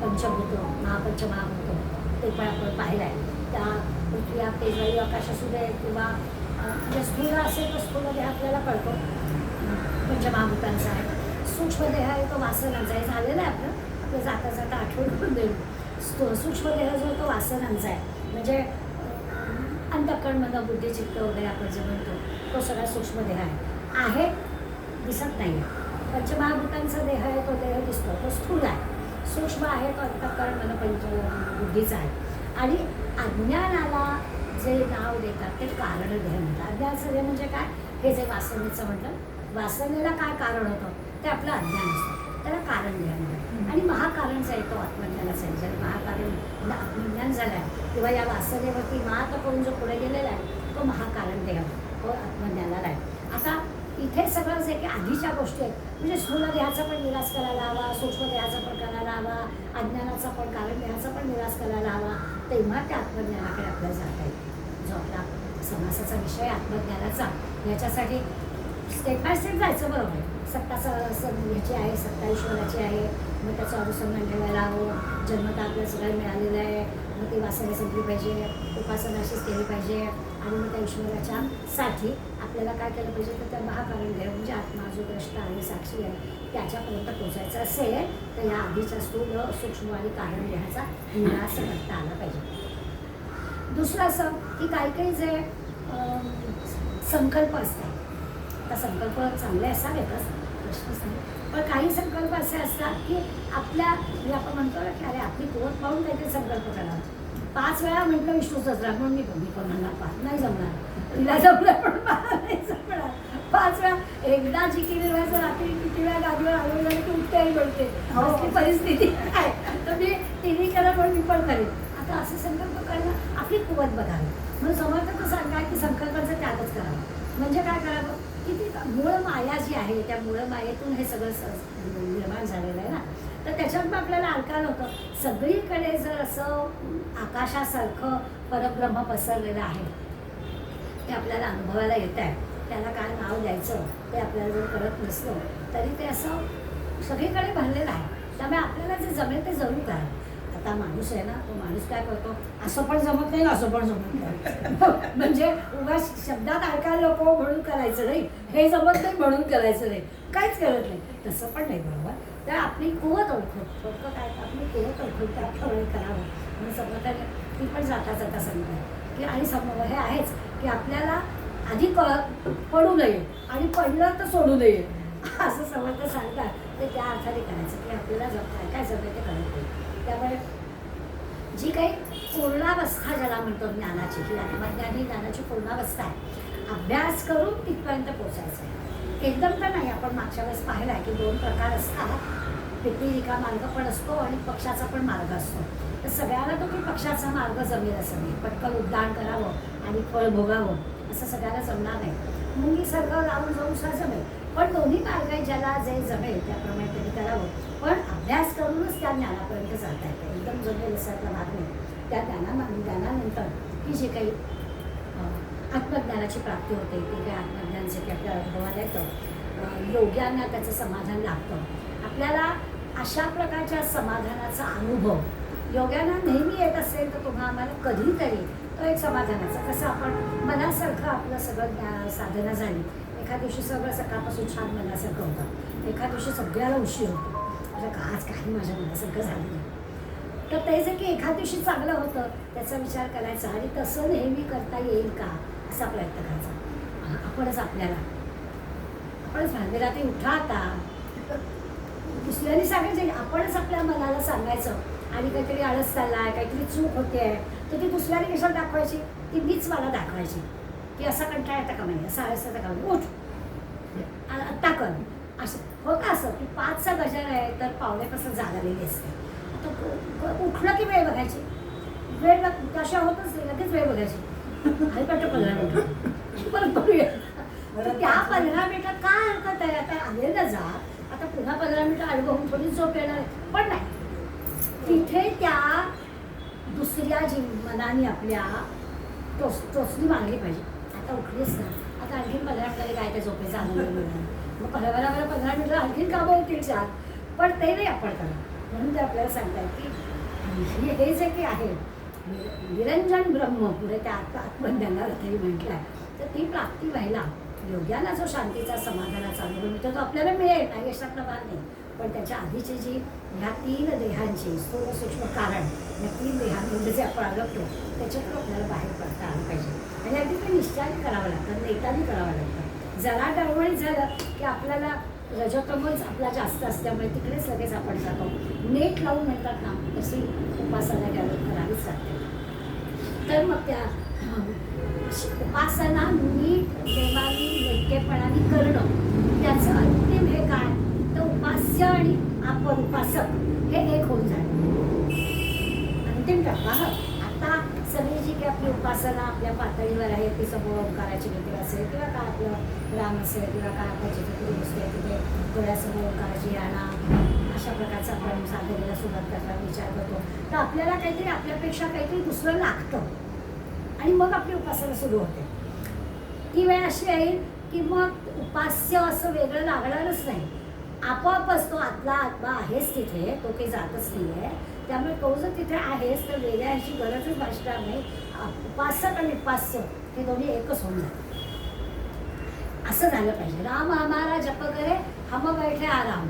पंचभूत महाभूत ते पण आपण पाहिलं आहे. त्या पृथ्वी तेज वायू आकाश असू दे, किंवा म्हणजे स्थूल असेल तर स्थूल देह आपल्याला कळतो पंचमहाभूतांचा आहे. सूक्ष्म देह आहे तो वासनांचा आहे. झालेलं आहे आपलं जाता जाता आठवण देऊ. सूक्ष्म देह जो तो वासनांचा आहे, म्हणजे अंतःकरण मन बुद्धी चित्त वगैरे आपण जे म्हणतो तो सगळा सूक्ष्म देह आहे, दिसत नाही. पंचमहाभूतांचा देह आहे तो देह दिसतो, तो स्थूल आहे. सूक्ष्म आहे तो अंतःकरण मन बुद्धीचा आहे. आणि अज्ञानाला जे नाव देतात ते कारण देह म्हणतात. अज्ञानाचं देह म्हणजे काय, हे जे वासनेचं म्हटलं, वासनेला काय कारण होतं ते आपलं अज्ञान असतं, त्याला कारण देह म्हणतात. आणि महाकारण जो आहे तो आत्मज्ञानाचा आहे. जर महाकारण आत्मज्ञान झालं आहे किंवा या वासनेवरती मात करून जो पुढे गेलेला आहे तो महाकारण देह, तो आत्मज्ञानाला आहे. आता इथे सगळं जे की आधीच्या गोष्टी आहेत, म्हणजे स्थूल देहाचा पण निराश करायला हवा, सूक्ष्म देहाचा पण करायला हवा, अज्ञानाचा पण कारण देहाचा पण निराश करायला हवा, तेव्हा त्या आत्मज्ञानाकडे आपल्याला जाता येईल. जो आपला समासाचा विषय आत्मज्ञानाचा, याच्यासाठी स्टेप बाय स्टेप जायचं. बरोबर आहे, सत्ता याची आहे, सत्ता ईश्वराची आहे, मग त्याचं अनुसंधान ठेवायला हवं. जन्मता आपल्याला सगळं मिळालेलं आहे, मग ती वासना संपली पाहिजे, उपासना अशीच केली पाहिजे. आणि मग त्या ईश्वराच्या साठी आपल्याला काय केलं पाहिजे, तर त्या महाकारण देह म्हणजे आत्मा जो द्रष्टा आणि साक्षी आहे त्याच्यापर्यंत पोचायचं असेल तर या आधीच्या स्थूल सूक्ष्म आणि कारण देहाचा निराश करता आला पाहिजे. दुसरं असं की काही जे संकल्प असतात, आता संकल्प चांगले असावेतच, प्रश्नच नाही, पण काही संकल्प असे असतात की आपल्या म्हणजे आपण म्हणतो ना की अरे आपली कुवत पाहून काहीतरी संकल्प करावा. 5 वेळा म्हटलं विष्णू सहस्त्र म्हणून मी पण म्हणणार 5 नाही जमणार, तिला जमलं पण मला नाही जमणार. 5 वेळा एकदा जी केली व्हायचं रात्री किती वेळा गादीवर आलो की उठते बोलते, असली परिस्थिती आहे, तर मी तिने केलं पण मी पण करेन. आता असे संकल्प करणं आपली कुवत बघावी. म्हणून समर्थ तर सांगा की संकल्पांचा त्यागच करावा. म्हणजे काय करावं की ती मूळ माया जी आहे त्या मूळ मायेतून हे सगळं निर्माण झालेलं आहे ना. तर त्याच्यात आपल्याला अडकायला होतं. सगळीकडे जर असं आकाशासारखं परब्रह्म पसरलेलं आहे ते आपल्याला अनुभवायला येत आहे, त्याला काय नाव द्यायचं ते आपल्याला जर कळत नसलं तरी ते असं सगळीकडे भरलेलं आहे. त्यामुळे आपल्याला जे जमेल ते जरूर करा. आता माणूस आहे ना, तो माणूस काय करतो, असं पण जमत नाही असं पण जमत नाही म्हणजे उगा शब्दात अडकायला नको म्हणून करायचं नाही, हे जमत नाही म्हणून करायचं नाही, काहीच करत नाही, तसं पण नाही बरोबर. तर आपली कुवत ओळखून थोडकं काय आपली कुवत ओळखून त्याप्रमाणे करावं म्हणून समोर ती पण जाता जाता सांगतात की आणि समोर हे आहेच की आपल्याला आधी पडू नये आणि पडलं तर सोडू नये असं समर्थ सांगतात. ते त्या अर्थाने करायचं की आपल्याला काय काय जमेल ते कळत नाही. त्यामुळे जी काही पूर्णावस्था ज्याला म्हणतो ज्ञानाची, ही आत्मज्ञान ही ज्ञानाची पूर्णावस्था आहे. अभ्यास करून तिथपर्यंत पोचायचं आहे. एकदम तर नाही. आपण मागच्या वेळेस पाहिलं आहे की 2 प्रकार असतात. पिपळीका मार्ग पण असतो आणि पक्षाचा पण मार्ग असतो. तर सगळ्यांना तो की पक्षाचा मार्ग जमेल असं नाही. पटकन उड्डाण करावं आणि फळ भोगावं असं सगळ्यांना जमणार नाही. मुंगी सारखं लावून जाऊन सुद्धा जमेल. पण दोन्ही मार्ग ज्याला जे जमेल त्याप्रमाणे त्यांनी करावं. पण अभ्यास करूनच त्या ज्ञानापर्यंत जाता येतं. एकदम जमेल असा आपला भाग नाही. त्या ज्ञानानंतर ही जी काही आत्मज्ञानाची प्राप्ती होते ते काही आत्मज्ञान जे काही आपल्या अनुभवाला येतं, योग्यांना त्याचं समाधान लागतं. आपल्याला अशा प्रकारच्या समाधानाचा अनुभव योग्यांना नेहमी येत असेल तर तुम्हा आम्हाला कधीतरी तो एक समाधानाचा, कसं आपण मनासारखं आपलं सगळं साधना झाली, एखाद दिवशी सगळं सकाळपासून छान मनासारखं होतं, एखाद दिवशी सगळ्याला उशीर होतो, म्हणजे आज काही माझ्या मनासारखं झालं नाही. तर ते जे की एखाद दिवशी चांगलं होतं त्याचा विचार करायचा आणि तसं नेहमी करता येईल का असा प्रयत्न करायचा. आपणच भांडेला ते उठा आता, दुसऱ्यांनी सांगायचं, आपणच आपल्या मनाला सांगायचं आणि काहीतरी आळस चाललाय, काहीतरी चूक होते आहे, तर ती दुसऱ्याने कशाला दाखवायची, ती मीच मला दाखवायची की असा कंटाळा येता का नाही, असा आळस येता का नाही, उठ आत्ता कर. असं होतं असं की 5चा गजर आहे तर पावणेपासून जागलेली असते. आता उठलं की वेळ बघायची, वेळ कशा होतच नाही, लगेच वेळ बघायची आणि पटकन 15 मिनिटं परत बघूया. तर त्या 15 मिनिटात काय हरकत आहे, आता आलेलं जा, आता पुन्हा 15 मिनिटं अनुभवून थोडी झोप येणार आहे, पण नाही, तिथे त्या दुसऱ्या जी मनाने आपल्या टोचणी मागली पाहिजे. आता उठलीच ना, आता आणखीन 15 मिनिटांनी काय त्या झोपेचा आनंद मिळणार, मग 15 मिनिटं आणखीन कामं होतील 4, पण ते नाही आपण करा. म्हणून ते आपल्याला सांगतात की हे जे काही आहे निरंजन ब्रह्म, पुढे त्या आत्मज्ञानार्थही म्हटलं आहे, तर ती प्राप्ती व्हायला योग्याला जो शांतीचा समाधानाचा अनुभव मिळतो तो आपल्याला मिळेल, काही अशातला भाग नाही. पण त्याच्या आधीची जी ह्या 3 देहांची स्थूल सूक्ष्म कारण, या 3 देहांमध्ये जे आपण अडकतो त्याच्यातून आपल्याला बाहेर पडता आलं पाहिजे. आणि अगदी ते निश्चयाने करावं लागतं, नेटाने करावं लागतं. जरा डळमळीत झालं की आपल्याला रजतमच आपला जास्त असल्यामुळे तिकडेच लगेच आपण जातो. नेट लावून म्हणतात ना, तशी उपासना करावीच लागते. तर मग त्या उपासना नीट प्रेमाने नेटकेपणाने करणं, त्याचं अंतिम हे काय, तर उपास्य आणि आपण उपासक हे एक होऊन जाणं अंतिम टप्पा. आता सगळी जी काही आपली उपासना आपल्या पातळीवर आहे ती समोर ओंकाराची भीती असेल किंवा काय आपलं राम असेल किंवा काय आपण जिथे दिसते तिथे डोळ्यासमोर ओंकाराची आणा, अशा प्रकारचा आपण साधनेला सुरुवात करताना विचार करतो. तर आपल्याला काहीतरी आपल्यापेक्षा काहीतरी दुसरं लागतं आणि मग आपली उपासना सुरू होते. ती वेळ अशी येईल की मग उपास्य असं वेगळं लागणारच नाही, आपोआपच तो आतला आत्मा आहेच तिथे, तो काही जातच नाही आहे. त्यामुळे तो जर तिथे आहेच तर वेगळ्या ह्याची गरजच भासणार नाही. उपासक आणि उपास्य हे दोन्ही एकच होऊन जाते, असं झालं पाहिजे. राम हमारा जप करे हम बैठे आराम.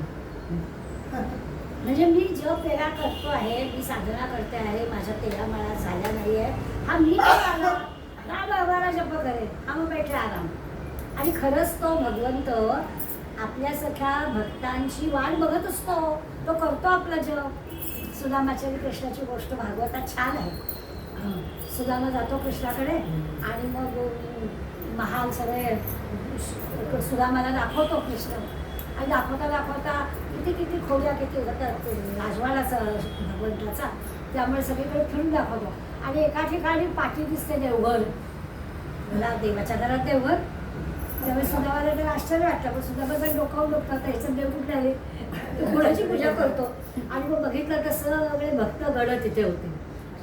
म्हणजे मी जप वेगळा करतो आहे, मी साधना करते आहे, माझ्या 13 माळा झाल्या नाही आहे, हा मी आला राम हमारा जप करे हम बैठे आराम. आणि खरंच तो भगवंत आपल्यासारख्या भक्तांची वाट बघत असतो, तो करतो आपला जप. सुदामाच्या कृष्णाची गोष्ट भागवतात छान आहे. सुदामा जातो कृष्णाकडे आणि मग महाल सगळे सुदामाला दाखवतो कृष्ण, आणि दाखवता किती खोल्या किती राजवाडाचा भगवंताचा, त्यामुळे सगळीकडे फिरून दाखवतो. आणि एका ठिकाणी पाठी दिसते देवघर, मला देवाच्या घरात देवघर, त्यावेळेस सुद्धावाला तर आश्चर्य वाटतं, पण सुद्धा डोकावून बघतात ह्याचं देव कुठे आले, कोणाची पूजा करतो. आणि मग बघितलं तर सगळे भक्त गड तिथे होते.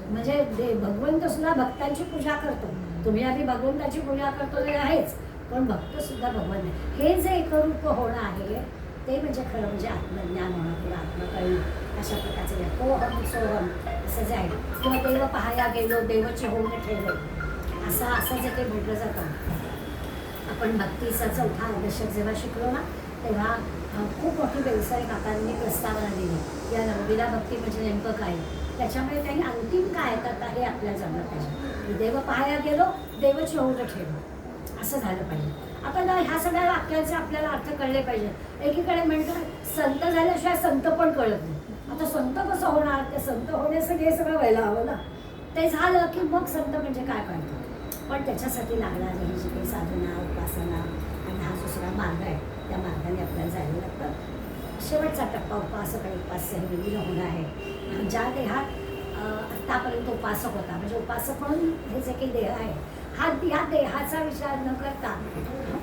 म्हणजे भगवंत सुद्धा भक्तांची पूजा करतो. तुम्ही आधी भगवंताची पूजा करतो ते आहेच, पण भक्त सुद्धा भगवान आहे. हे जे एकरूप होणं आहे ते म्हणजे खरं म्हणजे आत्मज्ञान होणं किंवा आत्मकळी अशा प्रकारचे कोहम सोहम असं जे आहे. किंवा देव पाहायला गेलो देवचे होऊन ठेवले असं जे काही म्हटलं जातं. आपण भक्तीचा 4था दशक जेव्हा शिकलो ना तेव्हा खूप मोठी व्यवसाय काकांनी प्रस्तावना दिली. या 9वीला भक्ती म्हणजे नेमकं काय, त्याच्यामुळे त्यांनी अंतिम काय करता हे आपल्याला जमलं पाहिजे. देव पाहायला गेलो देवची होऊन ठेवलं असं झालं पाहिजे. आपण ह्या सगळ्या वाक्यांचे आपल्याला अर्थ कळले पाहिजे. एकीकडे म्हणतात संत झाल्याशिवाय संत पण कळत नाही. आता संत कसं होणार, ते संत होण्यासाठी हे सगळं व्हायला हवं ना. ते झालं की मग संत म्हणजे काय कळतं. पण त्याच्यासाठी लागणारी ही जी काही साधना उपासना आणि हा दुसरा मार्ग आहे त्या मार्गाने आपल्याला जायला लागतं. शेवटचा टप्पा उपासक आणि उपास्य हे विलीन होणं आहे. ज्या देहात आत्तापर्यंत उपासक होता म्हणजे उपासक म्हणून हे जे काही देह आहे हा या देहाचा विचार न करता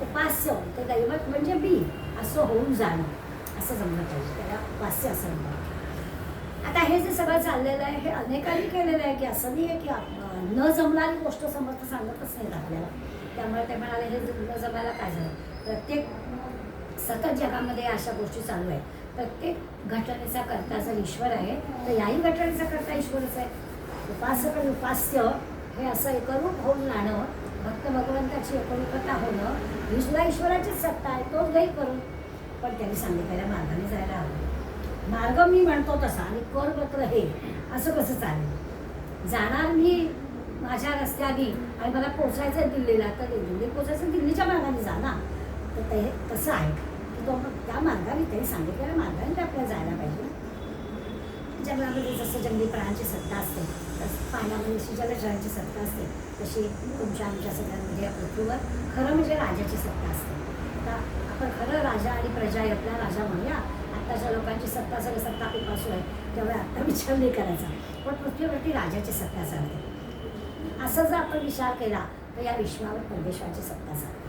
उपास्य ते दैवत म्हणजे मी असं होऊन जाणं असं जमलं पाहिजे. त्याला उपास्य असं म्हणतात. आता हे जे सगळं चाललेलं आहे हे अनेकांनी केलेलं आहे की असं नाही आहे की न जमणारी गोष्ट समर्थ सांगतच नाहीत आपल्याला. त्यामुळे ते म्हणाले हे न जमायला काय झालं. प्रत्येक सतत जगामध्ये अशा गोष्टी चालू आहेत. प्रत्येक घटनेचा कर्ता जर ईश्वर आहे तर याही घटनेचा कर्ता ईश्वरच आहे. उपासक आणि उपास्य हे असं एकरूप होऊन जाणं, भक्त भगवंताची एकरूपता होणं ही सुद्धा ईश्वराचीच सत्ता आहे. तोच गाई करून पण त्यांनी सांगितलेल्या मार्गाने जायला हवं. मार्ग मी म्हणतो तसा आणि करपत्र हे असं कसं चालेल. जाणार मी माझ्या रस्त्याने आणि मला पोचायचं आहे दिल्लीला तर दिल्ली पोचायचं दिल्लीच्या मार्गाने जा ना. तर ते कसं आहे की तो त्या मार्गाने त्यांनी सांगितलेल्या मार्गाने ते आपल्याला जायला पाहिजे. जंगलामध्ये जसं जंगली प्राण्यांची सत्ता असते तसं पाण्यामध्ये जशी जलचरांची सत्ता असते तशी तुमच्या आमच्या सगळ्यांमध्ये या पृथ्वीवर खरं म्हणजे राजाची सत्ता असते. आता आपण खरं राजा आणि प्रजा आपला राजा म्हणूया. आत्ताच्या लोकांची सत्ता सगळं सत्ता उपासू आहे त्यामुळे आत्ता विचार नाही करायचा. पण पृथ्वीवरती राजाची सत्ता चालते. असं जर आपण विचार केला तर या विश्वावर परमेश्वराची सत्ता चालते.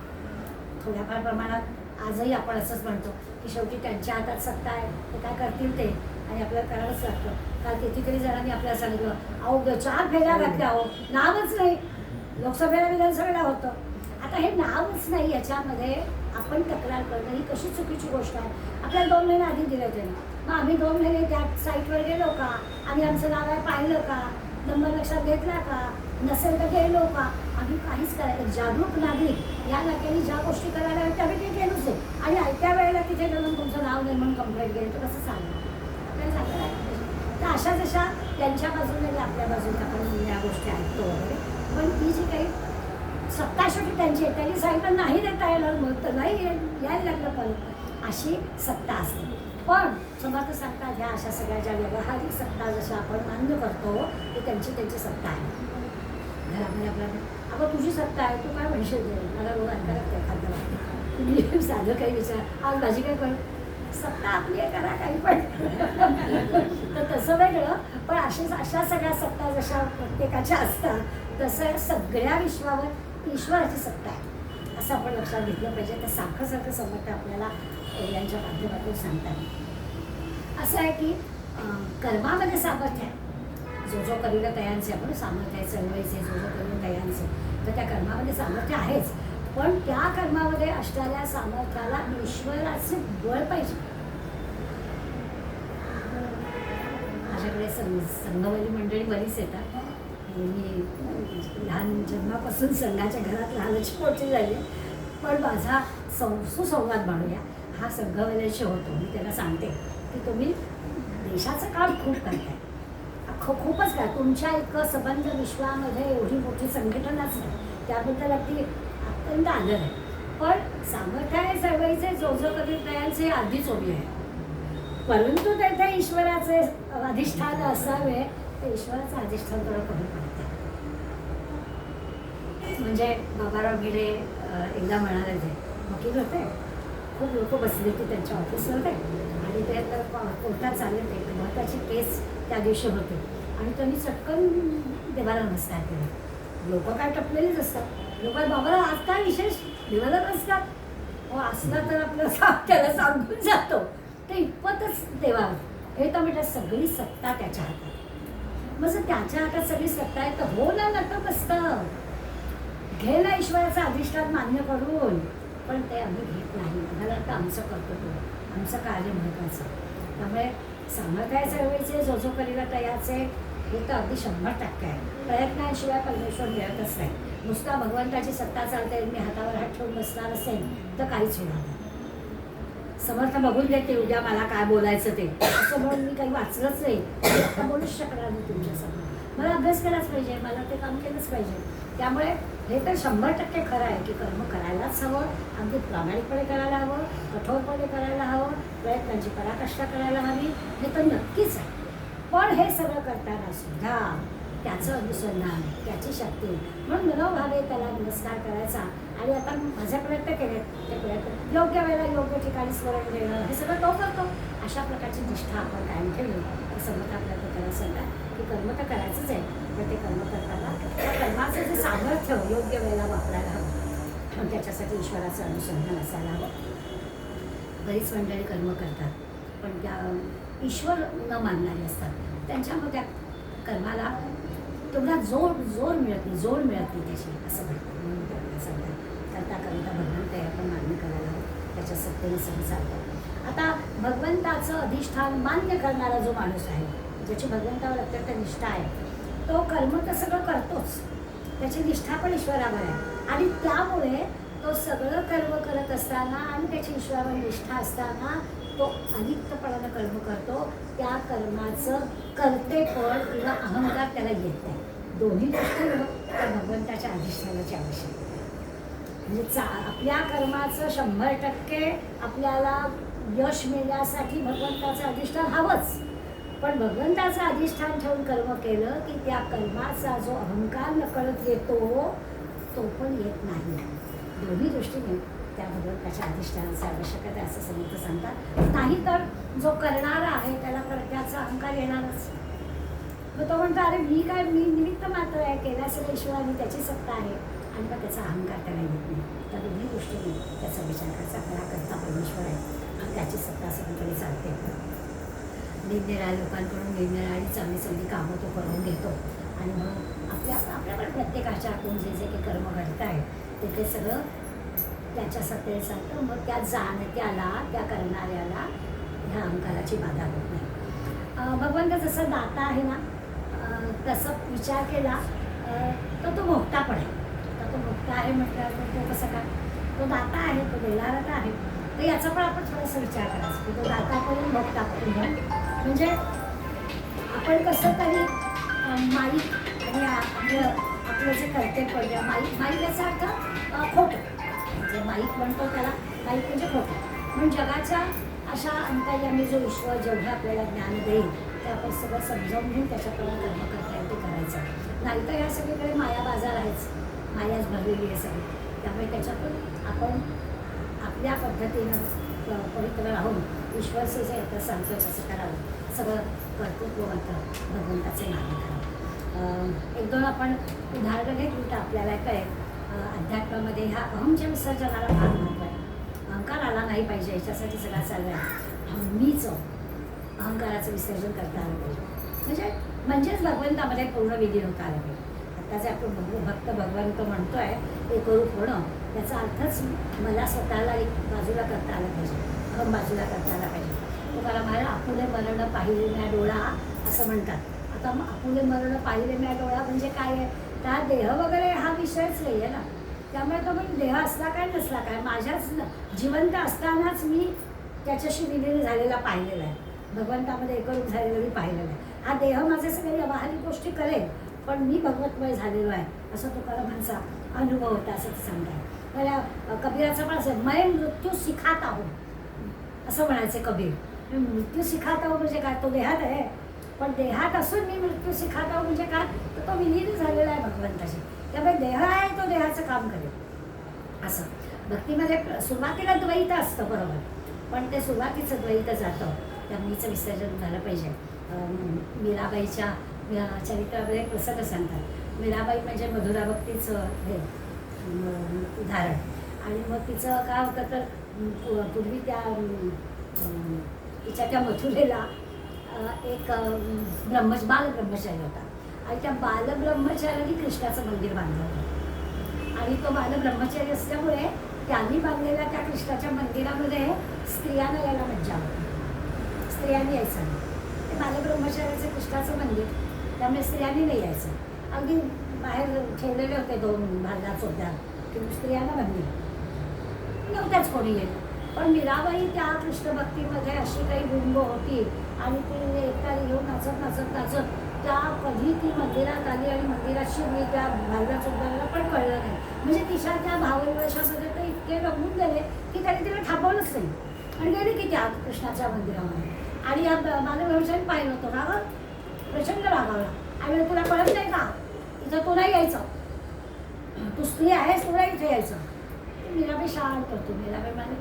थोड्याफार प्रमाणात आजही आपण असंच म्हणतो की शेवटी त्यांच्या हातात सत्ता आहे ते काय करतील ते आणि आपल्याला करावंच लागतं. काल कितीतरी जणांनी आपल्याला सांगितलं अहो 4 फेऱ्या घातल्या अहो नावच नाही. लोकसभेला विधानसभेला होतं. आता हे नावच नाही याच्यामध्ये आपण तक्रार करणं ही कशी चुकीची गोष्ट आहे. आपल्याला 2 महिने आधी दिलं त्याने मग आम्ही 2 महिने त्या साईटवर गेलो का, आम्ही आमचं नाव आहे पाहिलं का, नंबर लक्षात घेतला का, नसेल तर गेलो का. आम्ही काहीच करायचं. जागरूक नागरिक या नात्याने ज्या गोष्टी करायला हव्या त्या आम्ही ते केलोच आहे. आणि ऐत्या वेळेला तिथे जाऊन तुमचं नाव नाही म्हणून कंप्लेंट केली तर कसं चाललं. आपल्याला चांगलं आहे. तर अशा जशा त्यांच्या बाजूने आणि आपल्या बाजूने आपण या गोष्टी ऐकतो वगैरे. पण ती जी काही सत्ता शेवटी त्यांची आहे. त्यांनी सांगितलं नाही देता येणार मग तर नाही यायला लागलं परत अशी सत्ता असते. पण समर्थ सांगतात ह्या अशा सगळ्या ज्या व्यावहारिक सत्ता जशा आपण मान्य करतो ती त्यांची सत्ता आहे. घरामध्ये आपल्याला अगं तुझी सत्ता आहे तू काय म्हणशील मला रोग ऐकायला काय खातं तुम्ही साधं काही विचार आज भाजी काय करू सत्ता आपली आहे करा काही पण तर तसं वेगळं. पण अशा सगळ्या सत्ता जशा प्रत्येकाच्या असतात तसं सगळ्या विश्वावर ईश्वराची सत्ता आहे असं आपण लक्षात घेतलं पाहिजे. तर सारखं समर्थ आपल्याला यांच्या माध्यमातून सांगतात. असं आहे की कर्मामध्ये सामर्थ्य आहे. जो करीला तयांचे आपण सामर्थ्य आहे चळवळीचे जो करीला तयांचे तर त्या कर्मामध्ये सामर्थ्य आहेच. पण त्या कर्मामध्ये असणाऱ्या सामर्थ्याला ईश्वराचे बळ पाहिजे. माझ्याकडे संघवाली मंडळी बरीच येतात. मी लहान जन्मापासून संघाच्या घरात लहानची मोठी झाली. पण माझा सुसंवाद म्हणूया हा संघवाल्याशी होतो. मी त्याला सांगते की तुम्ही देशाचं काम खूप करताय खूपच काय तुमच्या इतकं संबंध विश्वामध्ये एवढी मोठी संघटनाच नाही त्याबद्दल अगदी अत्यंत आदर आहे. पण सामर्थ्य आहे चळवळीचे जो कधी तयांचे आधीच उभी आहे. परंतु तेथे ईश्वराचे अधिष्ठान असावे ते ईश्वराचं अधिष्ठान थोडं कमी पडतं. म्हणजे बाबाराव भिडे एकदा म्हणाले ते वकील होते खूप लोक बसले होते त्यांच्या ऑफिसमध्ये आणि ते तर कोर्टात चालले ते महत्त्वाची केस त्या दिवशी होते आणि त्यांनी चटकन देवाला नमस्कार केला. लोक काय टपलेलीच असतात. लोक बाबाला आज काय विशेष देवाला नमस्कार असला तर आपल्याला त्याला सांगून जातो. ते इतपतच देवा हे तर म्हटलं सगळी सत्ता त्याच्या हातात. मग जर त्याच्या हातात सगळी सत्ता आहे तर हो ना नटत असतं. घे ना ईश्वराचं अधिष्ठान मान्य करून, पण ते आम्ही घेत नाही. आम्हाला वाटतं आमचं कर्तव्य, आमचं कार्य महत्त्वाचं. त्यामुळे सामर्थ्याचे वेळेचे जो जो करीला तयाचे हे तर अगदी 100% आहे. प्रयत्नाशिवाय परमेश्वर मिळतच नाही. नुसता भगवंताची सत्ता चालते, मी हातावर हात ठेवून बसणार असेल तर काहीच होणार नाही. समर्थ बघून देते उद्या मला काय बोलायचं ते, असं म्हणून मी काही वाचलंच नाही, आता बोलूच शकणार नाही तुमच्यासमोर. मला अभ्यास केलाच पाहिजे, मला ते काम केलंच पाहिजे. त्यामुळे हे तर 100% खरं आहे की कर्म करायलाच हवं, अगदी प्रामाणिकपणे करायला हवं, कठोरपणे करायला हवं, प्रयत्नांची पराकाष्ठा करायला हवी, हे तर नक्कीच आहे. पण हे सगळं करताना सुद्धा त्याचं अनुसंधान, त्याची शक्ती म्हणून मनोभावे त्याला नमस्कार करायचा. आणि आता माझे प्रयत्न केले, ते प्रयत्न योग्य वेळेला योग्य ठिकाणी स्मरण देणं हे सगळं तो करतो. अशा प्रकारची निष्ठा आपण कायम ठेवली तर समजा आपल्याला त्याला सांगतात की कर्म तर करायचंच आहे, पण ते कर्म करताना त्या कर्माचं जे सामर्थ्य योग्य वेळेला वापरायला हवं, पण त्याच्यासाठी ईश्वराचं अनुसंधान असायला हवं. बरीच मंडळी कर्म करतात पण त्या ईश्वर न मानणारी असतात, त्यांच्यामुळे त्या कर्माला तेवढा जोर मिळत नाही, जोड मिळत नाही त्याची, असं वाटतं. म्हणून आपल्याला सांगतात करता भगवान ते आपण मान्य करायला हवं, त्याच्या सत्तेने सगळं चालतं. आता भगवंताचं अधिष्ठान मान्य करणारा जो माणूस आहे, ज्याची भगवंतावर अत्यंत निष्ठा आहे, तो कर्म तर सगळं करतोच, त्याची निष्ठा पण ईश्वरावर आहे. आणि त्यामुळे तो सगळं कर्म करत असताना आणि त्याची ईश्वरावर निष्ठा असताना तो अलिप्तपणानं कर्म करतो. त्या कर्माचं कर्तेपण किंवा अहंकार त्याला येत नाही. दोन्ही गोष्टी त्या भगवंताच्या अधिष्ठानाची आवश्यकता आहे. म्हणजे आपल्या कर्माचं 100% आपल्याला यश मिळण्यासाठी भगवंताचं अधिष्ठान हवंच, पण भगवंताचं अधिष्ठान ठेवून कर्म केलं की त्या कर्माचा जो अहंकार नकळत येतो तो पण येत नाही. दोन्ही दृष्टीने त्या भगवंताच्या अधिष्ठानाची आवश्यकता आहे असं समर्थ सांगतात. नाहीतर जो करणारा आहे त्याला त्याचा अहंकार येणारच. मग तो म्हणतो अरे मी निमित्त मात्र आहे, केल्याचं ईश्वराने त्याची सत्ता आहे, आणि मग त्याचा अहंकार त्याला येत नाही. त्या दोन्ही गोष्टीने त्याचा विचार करायचा. आपला करता परमेश्वर आहे आणि त्याची सत्ता सगळीकडे चालते. निरनिराळ्या लोकांकडून निरनिराळी चांगली चांगली कामं तो करून घेतो आणि मग आपल्याकडे प्रत्येकाच्या हातून जे जे काही कर्म घडत आहे ते सगळं त्याच्या सत्तेने चालतं. मग त्या जाणत्याला, त्या करणाऱ्याला ह्या अहंकाराची बाधा होत नाही. भगवंत जसं दाता आहे ना, तसं विचार केला तर तो मोठा पण आहे. आता तो मोठा आहे म्हटल्यावर तो कसं काय, तो दाता आहे, तो देणारा तर आहे. तर याचा पण आपण थोडासा विचार करायचा की तो दाता पण मोठा पण. म्हणजे आपण कसं तरी माईक आणि आपलं जे कर्तव्य माईक याचा अर्थ खोटं, म्हणजे माईक म्हणतो त्याला, माईक म्हणजे खोटं. म्हणून जगाच्या अशा अंतर्यामी जो ईश्वर जेवढं आपल्याला ज्ञान देईल ते आपण सगळं समजावून घेऊन त्याच्याकडून कर्म करता येईल ते करायचं. नाहीतर या सगळीकडे माया बाजार आहेच, मायाच भरलेली आहे सगळी. त्यामुळे त्याच्यातून आपण आपल्या पद्धतीनं पवित्र राहून ईश्वरचे जे आता सांगतो तसं करावं. सगळं कर्तृत्व मात्र भगवंताचे मान्य करावं. एक दोन आपण उदाहरणं घेतली तर आपल्याला काय अध्यात्मामध्ये ह्या अहमच्या विसर्जनाला फार महत्त्व आहे. अहंकार आला नाही पाहिजे याच्यासाठी सगळा चालला आहे. मीच अहंकाराचं विसर्जन करता आलं पाहिजे, म्हणजेच भगवंतामध्ये पूर्ण विलीन होता आलं पाहिजे. आता जे आपण भक्त भगवंत म्हणतोय एकरूप होणं, याचा अर्थच मला स्वतःला एक बाजूला करता आलं पाहिजे, अहम बाजूला करता आला पाहिजे. तुम्हाला मला आपुले मरण पाहिले म्या डोळा असं म्हणतात. आता आपुले मरण पाहिले म्या डोळा म्हणजे काय आहे, त्या देह वगैरे हा विषयच नाही आहे ना. त्यामुळे तो म्हणजे देह असला काय नसला काय, माझ्याच जिवंत असतानाच मी त्याच्याशी विलीन झालेला पाहिलेला आहे, भगवंतामध्ये एकरूप झालेलं मी पाहिलेलं आहे. हा देह माझे सगळे व्यावहारिक गोष्टी करेल पण मी भगवतमय झालेलो आहे असं तुकारामांचा अनुभव होता असं सांगतात. मला कबीराचं पण असं मैं मृत्यू सिखाता हूँ असं म्हणायचे कबीर. मृत्यू सिखाता हूँ म्हणजे काय, तो देहात आहे पण देहात असून मी मृत्यू सिखाता हूँ म्हणजे काय, तर तो विलीन झालेला आहे भगवंताशी. त्यामुळे देह आहे तो देहाचं काम करेल असं. भक्तीमध्ये सुरुवातीला द्वैत असतं बरोबर, पण ते सुरुवातीचं द्वैत जातं. त्या मीचं विसर्जन झालं पाहिजे. मीराबाईच्या चरित्रामध्ये प्रसंग सांगतात. मीराबाई म्हणजे मधुरा भक्तीचं हे उदाहरण. आणि मग तिचं काय होतं तर पूर्वी त्या तिच्या त्या मथुरेला एक बालब्रह्मचारी होता आणि त्या बालब्रह्मचार्याने कृष्णाचं मंदिर बांधलं होतं आणि तो बालब्रह्मचारी असल्यामुळे त्यांनी बांधलेल्या त्या कृष्णाच्या मंदिरामध्ये स्त्रियांना यायला मज्जा होती. स्त्रियांनी यायचं नाही. ते बालब्रह्मचार्याचं कृष्णाचं मंदिर, त्यामुळे स्त्रियांनी नाही यायचं. अगदी बाहेर ठेवलेले होते 2 भांडा चोट्या की स्त्रियांना मंदिर नव्हत्याच कोणी येत. पण मीराबाई त्या कृष्ण भक्तीमध्ये अशी काही गुंग होती आणि ती एकट्याने घेऊन नाचत त्या कधी ती मंदिरात आली आणि मंदिरात शिरली त्या भावना चोट्याला पण कळलं नाही. म्हणजे तिच्या त्या भावविवेशामध्ये तर इतके रमून गेले की त्यांनी तिला थांबवलंच नाही आणि गेली की त्या कृष्णाच्या मंदिरामध्ये. आणि या बालब्रह्मचारी पाहिलं होतं राग प्रचंड रागावला आणि तुला कळत नाही का इथं तू नाही यायचं, तू स्त्री आहेस, तुला इथे यायचं. मीराबाई शांत होतो. मीराबाई म्हणाली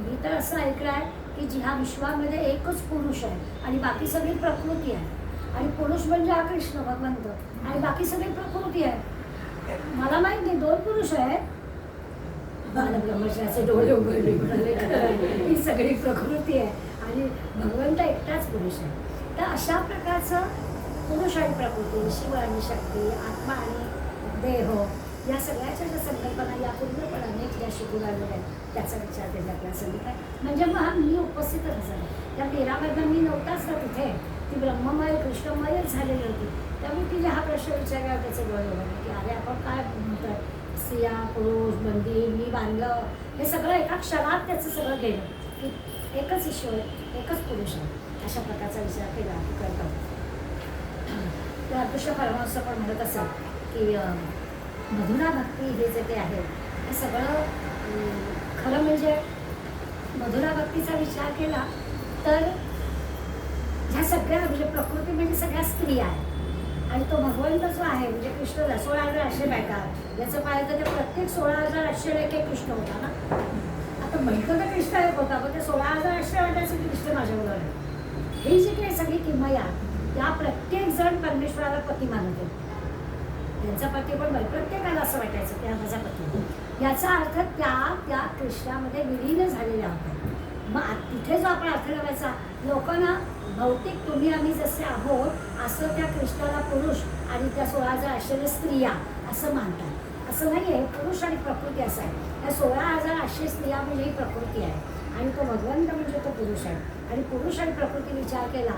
मी तर असं ऐकलं आहे की ह्या विश्वामध्ये एकच पुरुष आहे आणि बाकी सगळी प्रकृती आहे आणि पुरुष म्हणजे हा कृष्ण भगवंत आणि बाकी सगळी प्रकृती आहे. मला माहित नाही 2 पुरुष आहेत. बालब्रह्मचार्याचे डोळे उघडले म्हणाले ही सगळी प्रकृती आहे आणि भगवंत एकटाच पुरुष आहे. तर अशा प्रकारचं पुरुष आणि प्रकृती, शिव आणि शक्ती, आत्मा आणि देह या सगळ्याच्या ज्या संकल्पना या पूर्णपणाने ज्या शिकून आलेल्या आहेत त्याचा विचार केला आपल्या संगीत आहे. म्हणजे मग मी उपस्थितच झाले त्या मीराबाईंना मी नव्हताच ना तिथे. ती ब्रह्ममय कृष्णमयच झालेली होती. त्यामुळे तिने हा प्रश्न विचारला त्याचे डोळे उघडले की अरे आपण काय म्हणतोय, स्त्रिया पुरुष मंदिर मी बांधलं हे सगळं एका क्षणात त्याचं सगळं गेलं की एकच ईश्वर एकच पुरुष आहे. अशा प्रकारचा विचार केला करतो. तर अदृश्य परमांश पण म्हणत असेल की मधुरा भक्ती हे जे ते आहे हे सगळं खरं म्हणजे मधुरा भक्तीचा विचार केला तर ह्या सगळ्या म्हणजे प्रकृती म्हणजे सगळ्या स्त्रिया आहेत आणि तो भगवंत जो आहे म्हणजे कृष्ण 16,800 बायका याचं पाहिलं तर ते प्रत्येक 16,800 एक कृष्ण होता ना. आता म्हणतो तर कृष्ण एक होता पण ते 16,800 वाटायचं की कृष्ण माझ्याबरोबर आहे. ही जी काही सगळी किमया या प्रत्येक जण परमेश्वराला पती मानत होते. त्यांचा पती पण प्रत्येकाला असं वाटायचं की हा माझा पती. याचा अर्थ त्या कृष्णामध्ये विलीन झालेल्या होत्या. मग तिथे जो आपण अर्थ लावायचा लोकांना भौतिक तुम्ही आम्ही जसे आहोत असं त्या कृष्णाला पुरुष आणि त्या 16,800 स्त्रिया असं मानतात. असं नाही आहे. पुरुष आणि प्रकृती असं आहे. त्या 16,800 स्त्रिया म्हणजे ही प्रकृती आहे आणि तो भगवंत म्हणजे तो पुरुष आहे. आणि पुरुष आणि प्रकृती विचार केला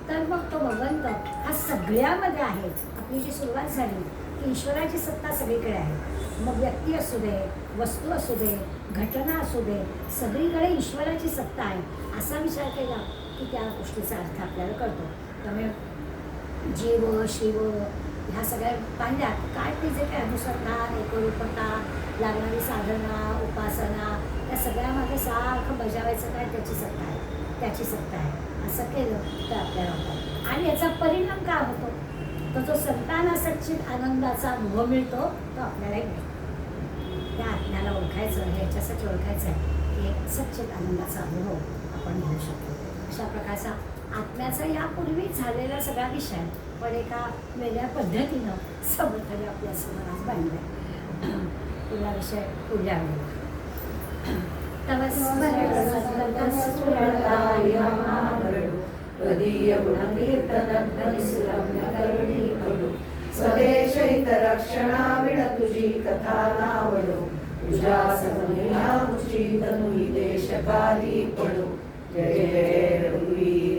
तर मग तो भगवंत हा सगळ्यामध्ये आहे. आपली जी सुरुवात झाली की ईश्वराची सत्ता सगळीकडे आहे. मग व्यक्ती असू दे, वस्तू असू दे, घटना असू दे, सगळीकडे ईश्वराची सत्ता आहे असा विचार केला की त्या गोष्टीचा अर्थ आपल्याला कळतो. त्यामुळे जीव शिव ह्या सगळ्या पाहिल्या काय ते जे काही अनुसंधान एकरूपता लागणारी साधना उपासना या सगळ्यामध्ये सारखं बजावायचं काय त्याची सत्ता आहे, त्याची सत्ता आहे असं केलं तर आपल्याला होतं. आणि याचा परिणाम काय होतो तो जो संताना सच्चित आनंदाचा अनुभव मिळतो तो आपल्यालाही मिळतो. त्या आत्म्याला ओळखायचं ह्याच्यासाठी ओळखायचं आहे की एक सच्चित आनंदाचा अनुभव आपण घेऊ शकतो. अशा प्रकारचा आत्म्याचा यापूर्वी झालेला सगळा विषय पण एका वेगळ्या पद्धतीनं समर्थने आपल्यासमोर आज बांधला. पुढला विषय पुढल्या वेळेला. स्वदेश हितरक्षणा विण तुझी कथा नावडो तुझ्या सगळ्या तनु देश काली पडो. जय जय रघुवीर